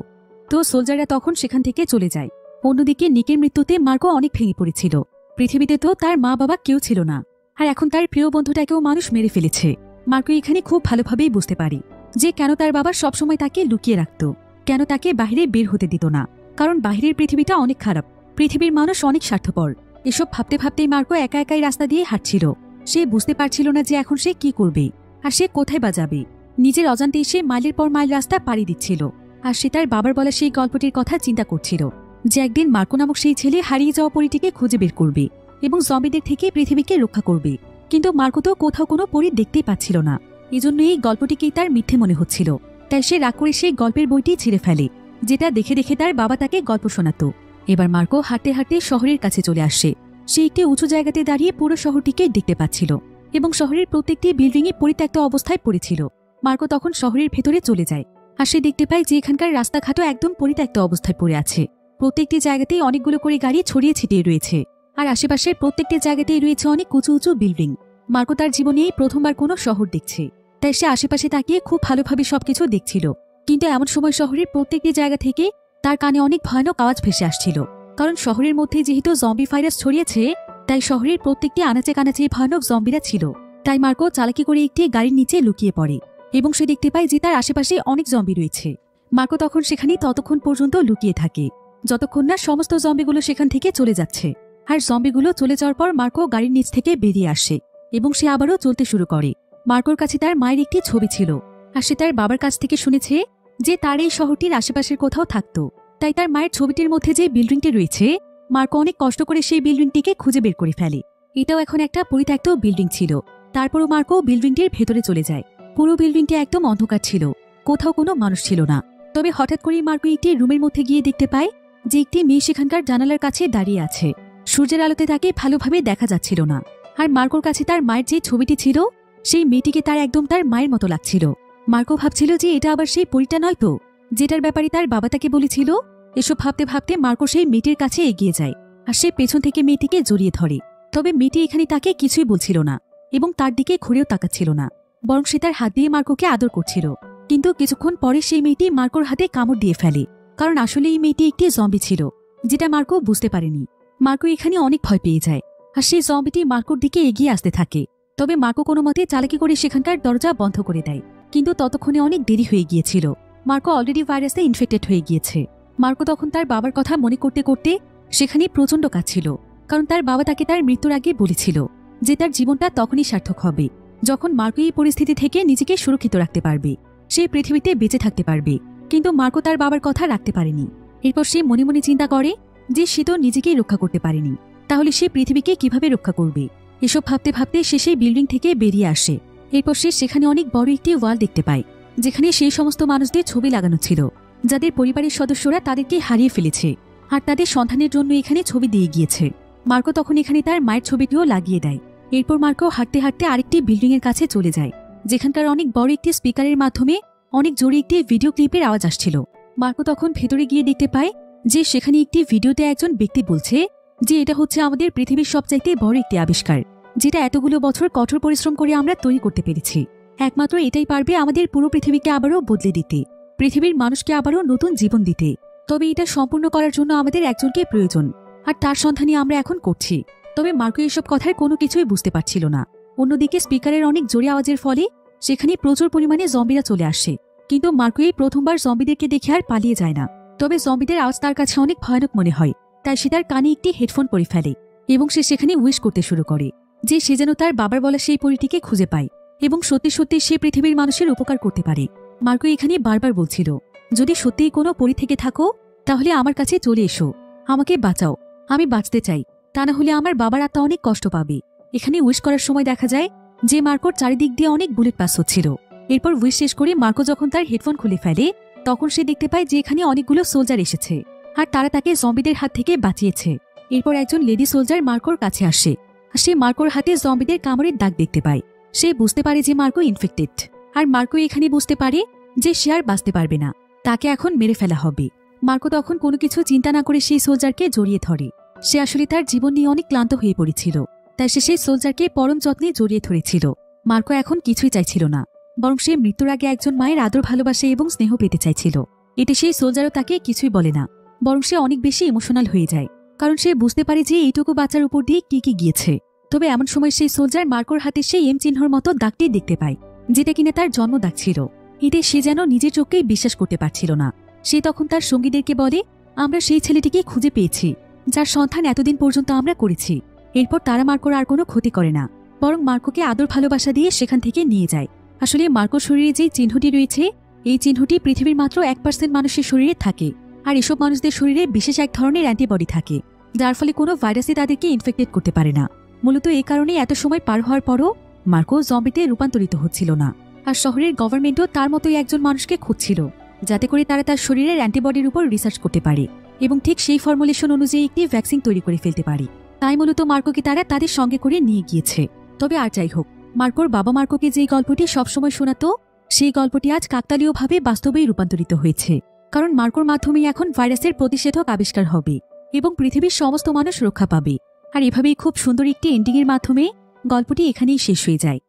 তো সোলজাররা তখন সেখান থেকে চলে যায়। অন্যদিকে নিকের মৃত্যুতে মার্কো অনেক ভেঙে পড়েছিল। পৃথিবীতে তো তার মা বাবা কেউ ছিল না, আর এখন তার প্রিয় বন্ধুটাকেও মানুষ মেরে ফেলেছে। মার্কো এখানে খুব ভালোভাবেই বুঝতে পারে যে কেন তার বাবা সবসময় তাকে লুকিয়ে রাখত, কেন তাকে বাইরে বের হতে দিত না, কারণ বাইরের পৃথিবীটা অনেক খারাপ, পৃথিবীর মানুষ অনেক স্বার্থপর। এসব ভাবতে ভাবতেই মার্কো একা একাই রাস্তা দিয়ে হাঁটছিল। সে বুঝতে পারছিল না যে এখন সে কি করবে আর সে কোথায় বা যাবে। নিজের অজান্তেই সে মাইলের পর মাইল রাস্তা পাড়ি দিচ্ছিল। আর সে তার বাবার বলা সেই গল্পটির কথা চিন্তা করছিল যে একদিন মার্কো নামক সেই ছেলে হারিয়ে যাওয়া পরীটিকে খুঁজে বের করবে এবং জম্বিদের থেকে পৃথিবীকে রক্ষা করবে। কিন্তু মার্কো তো কোথাও কোনো পরী দেখতেই পাচ্ছিল না। এজন্য এই গল্পটিকেই তার মিথ্যে মনে হচ্ছিল। তাই সে রাগ করে সেই গল্পের বইটি ছিঁড়ে ফেলে, যেটা দেখে দেখে তার বাবা তাকে গল্প শোনাতো। এবার মার্কো হাঁটতে হাঁটতে শহরের কাছে চলে আসে। সে একটি উঁচু জায়গাতে দাঁড়িয়ে পুরো শহরটিকে দেখতে পাচ্ছিল এবং শহরের প্রত্যেকটি বিল্ডিংয়ে পরিত্যক্ত অবস্থায় পড়েছিল। মার্কো তখন শহরের ভেতরে চলে যায় আর সে দেখতে পায় যে এখানকার রাস্তাঘাটও একদম পরিত্যক্ত অবস্থায় পড়ে আছে। প্রত্যেকটি জায়গাতেই অনেকগুলো করে গাড়ি ছড়িয়ে ছিটিয়ে রয়েছে আর আশেপাশের প্রত্যেকটি জায়গাতেই রয়েছে অনেক উঁচু উঁচু বিল্ডিং। মার্কো তার জীবনে এই প্রথমবার কোনো শহর দেখছে, তাই সে আশেপাশে তাকিয়ে খুব ভালোভাবে সবকিছু দেখছিল। কিন্তু এমন সময় শহরের প্রত্যেকটি জায়গা থেকে তার কানে অনেক ভয়ানক আওয়াজ ভেসে আসছিল। কারণ শহরের মধ্যে যেহেতু জম্বি ভাইরাস ছড়িয়েছে, তাই শহরের প্রত্যেকটি আনাচে কানাচে ভয়ানক জম্বিরা ছিল। তাই মার্কো চালাকি করে একটি গাড়ির নিচে লুকিয়ে পড়ে এবং সে দেখতে পায় যে তার আশেপাশে অনেক জম্বি রয়েছে। মার্কো তখন সেখানে ততক্ষণ পর্যন্ত লুকিয়ে থাকে যতক্ষণ না সমস্ত জম্বিগুলো সেখান থেকে চলে যাচ্ছে। আর জম্বিগুলো চলে যাওয়ার পর মার্কো গাড়ির নিচ থেকে বেরিয়ে আসে এবং সে আবারও চলতে শুরু করে। মার্কোর কাছে তার মায়ের একটি ছবি ছিল আর সে তার বাবার কাছ থেকে শুনেছে যে তার এই শহরটির আশেপাশের কোথাও থাকতো। তাই তার মায়ের ছবিটির মধ্যে যে বিল্ডিংটি রয়েছে, মার্কো অনেক কষ্ট করে সেই বিল্ডিংটিকে খুঁজে বের করে ফেলে। এটাও এখন একটা পরিত্যক্ত বিল্ডিং ছিল। তারপরও মার্কো বিল্ডিংটির ভেতরে চলে যায়। পুরো বিল্ডিংটি একদম অন্ধকার ছিল, কোথাও কোনো মানুষ ছিল না। তবে হঠাৎ করেই মার্কো একটি রুমের মধ্যে গিয়ে দেখতে পায় যে একটি মেয়ে সেখানকার জানালার কাছে দাঁড়িয়ে আছে। সূর্যের আলোতে তাকে ভালোভাবে দেখা যাচ্ছিল না। আর মার্কোর কাছে তার মায়ের যে ছবিটি ছিল, সেই মেয়েটিকে তার একদম তার মায়ের মতো লাগছিল। মার্কো ভাবছিল যে এটা আবার সেই পরীটা নয় তো, যেটার ব্যাপারে তার বাবা তাকে বলেছিল। এসব ভাবতে ভাবতে মার্কো সেই মেয়েটির কাছে এগিয়ে যায় আর সে পেছন থেকে মেয়েটিকে জড়িয়ে ধরে। তবে মেয়েটি এখানে তাকে কিছুই বলছিল না এবং তার দিকে ঘুরেও তাকাচ্ছিল না, বরং সে তার হাত দিয়ে মার্কোকে আদর করছিল। কিন্তু কিছুক্ষণ পরে সেই মেয়েটি মার্কোর হাতে কামড় দিয়ে ফেলে, কারণ আসলে এই মেয়েটি একটি জম্বি ছিল, যেটা মার্কো বুঝতে পারেনি। মার্কো এখানে অনেক ভয় পেয়ে যায় আর সেই জম্বিটি মার্কোর দিকে এগিয়ে আসতে থাকে। তবে মার্কো কোনো মতে চালাকি করে সেখানকার দরজা বন্ধ করে দেয়। কিন্তু ততক্ষণে অনেক দেরি হয়ে গিয়েছিল। মার্কো অলরেডি ভাইরাসে ইনফেক্টেড হয়ে গিয়েছে। মার্কো তখন তার বাবার কথা মনে করতে করতে সেখানে প্রচণ্ড কাঁদছিল, কারণ তার বাবা তাকে তার মৃত্যুর আগে বলেছিল যে তার জীবনটা তখনই সার্থক হবে যখন মার্কো এই পরিস্থিতি থেকে নিজেকে সুরক্ষিত রাখতে পারবে, সে পৃথিবীতে বেঁচে থাকতে পারবে। কিন্তু মার্কো তার বাবার কথা রাখতে পারেনি। এরপর সে মনে মনে চিন্তা করে যে সে তো নিজেকেই রক্ষা করতে পারেনি, তাহলে সে পৃথিবীকে কিভাবে রক্ষা করবে। এসব ভাবতে ভাবতে সে সেই বিল্ডিং থেকে বেরিয়ে আসে। এরপর সে সেখানে অনেক বড় একটি ওয়াল দেখতে পায়, যেখানে সেই সমস্ত মানুষদের ছবি লাগানো ছিল যাদের পরিবারের সদস্যরা তাদেরকে হারিয়ে ফেলেছে আর তাদের সন্তানের জন্য এখানে ছবি দিয়ে গিয়েছে। মার্কো তখন এখানে তার মায়ের ছবিটিও লাগিয়ে দেয়। এরপর মার্কো হাঁটতে হাঁটতে আরেকটি বিল্ডিং এর কাছে চলে যায়, যেখানকার অনেক বড় একটি স্পিকারের মাধ্যমে অনেক জোরে একটি ভিডিও ক্লিপের আওয়াজ আসছিল। মার্কো তখন ভেতরে গিয়ে দেখতে পায় যে সেখানে একটি ভিডিওতে একজন ব্যক্তি বলছে যে এটা হচ্ছে আমাদের পৃথিবীর সবচাইতে বড় একটি আবিষ্কার, যেটা এতগুলো বছর কঠোর পরিশ্রম করে আমরা তৈরি করতে পেরেছি। একমাত্র এটাই পারবে আমাদের পুরো পৃথিবীকে আবারও বদলে দিতে, পৃথিবীর মানুষকে আবারও নতুন জীবন দিতে। তবে এটা সম্পূর্ণ করার জন্য আমাদের একজনকে প্রয়োজন, আর তার সন্ধানই আমরা এখন করছি। তবে মার্কো এসব কথার কোনো কিছুই বুঝতে পারছিল না। অন্যদিকে স্পিকারের অনেক জোরে আওয়াজের ফলে সেখানে প্রচুর পরিমাণে জম্বিরা চলে আসে। কিন্তু মার্কো এই প্রথমবার জম্বিদেরকে দেখে আর পালিয়ে যায় না। তবে জম্বিদের আওয়াজ তার কাছে অনেক ভয়ানক মনে হয়, তাই সে তার কানে একটি হেডফোন পরে ফেলে এবং সে সেখানে উইশ করতে শুরু করে যে সে যেন তার বাবার বলা সেই পরীটিকে খুঁজে পায় এবং সত্যি সত্যি সে পৃথিবীর মানুষের উপকার করতে পারে। মার্কো এখানে বারবার বলছিল, যদি সত্যিই কোনো পরী থেকে থাকো তাহলে আমার কাছে চলে এসো, আমাকে বাঁচাও, আমি বাঁচতে চাই, তা না হলে আমার বাবার আত্মা অনেক কষ্ট পাবে। এখানে উইশ করার সময় দেখা যায় যে মার্কোর চারিদিক দিয়ে অনেক বুলেট পাস হচ্ছিল। এরপর উইশ শেষ করে মার্কো যখন তার হেডফোন খুলে ফেলে, তখন সে দেখতে পায় যে এখানে অনেকগুলো সোলজার এসেছে আর তারা তাকে জম্বিদের হাত থেকে বাঁচিয়েছে। এরপর একজন লেডি সোলজার মার্কোর কাছে আসে আর সে মার্কোর হাতে জম্বিদের কামড়ের দাগ দেখতে পায়। সে বুঝতে পারে যে মার্কো ইনফেক্টেড, আর মার্কো এখানে বুঝতে পারে যে সে আর বাঁচতে পারবে না, তাকে এখন মেরে ফেলা হবে। মার্কো তখন কোনো কিছু চিন্তা না করে সেই সোলজারকে জড়িয়ে ধরে। সে আসলে তার জীবন নিয়ে অনেক ক্লান্ত হয়ে পড়েছিল, তাই সে সেই সোলজারকে পরম যত্নে জড়িয়ে ধরেছিল। মার্কো এখন কিছুই চাইছিল না, বরং সে মৃত্যুর আগে একজন মায়ের আদর ভালোবাসে এবং স্নেহ পেতে চাইছিল। এতে সেই সোলজারও তাকে কিছুই বলে না, বরং সে অনেক বেশি ইমোশনাল হয়ে যায়, কারণ সে বুঝতে পারে যে এইটুকু বাচ্চার উপর দিয়ে কি কি গিয়েছে। তবে এমন সময় সেই সোলজার মার্কোর হাতে সেই এম চিহ্নর মতো দাগটি দেখতে পায়, যেটা কিনা তার জন্ম দাগ ছিল। এতে সে যেন নিজের চোখকেই বিশ্বাস করতে পারছিল না। সে তখন তার সঙ্গীদেরকে বলে, আমরা সেই ছেলেটিকে খুঁজে পেয়েছি, যার সন্ধান এতদিন পর্যন্ত আমরা করেছি। এরপর তারা মার্কোর আর কোনো ক্ষতি করে না, বরং মার্কোকে আদর ভালোবাসা দিয়ে সেখান থেকে নিয়ে যায়। আসলে মার্কোর শরীরে যে চিহ্নটি রয়েছে, এই চিহ্নটি পৃথিবীর মাত্র 1% মানুষের শরীরে থাকে। আর এসব মানুষদের শরীরে বিশেষ এক ধরনের অ্যান্টিবডি থাকে, যার ফলে কোনো ভাইরাসই তাদেরকে ইনফেক্টেড করতে পারে না। মূলত এই কারণে এত সময় পার হওয়ার পরও মার্কো জম্বিতে রূপান্তরিত হচ্ছিল না। আর শহরের গভর্নমেন্টও তার মতোই একজন মানুষকে খুঁজছিল, যাতে করে তারা তার শরীরের অ্যান্টিবডির উপর রিসার্চ করতে পারে এবং ঠিক সেই ফর্মুলেশন অনুযায়ী একটি ভ্যাকসিন তৈরি করে ফেলতে পারে। তাই মূলত মার্কোকে তারা তাদের সঙ্গে করে নিয়ে গিয়েছে। তবে আর যাই হোক, মার্কোর বাবা মার্কোকে যেই গল্পটি সবসময় শোনাতো, সেই গল্পটি আজ কাকতালীয়ভাবে বাস্তবেই রূপান্তরিত হয়েছে। কারণ মার্কোর মাধ্যমেই এখন ভাইরাসের প্রতিষেধক আবিষ্কার হবে এবং পৃথিবীর সমস্ত মানুষ রক্ষা পাবে। আর এভাবেই খুব সুন্দর একটি এন্ডিংয়ের মাধ্যমে গল্পটি এখানেই শেষ হয়ে যায়।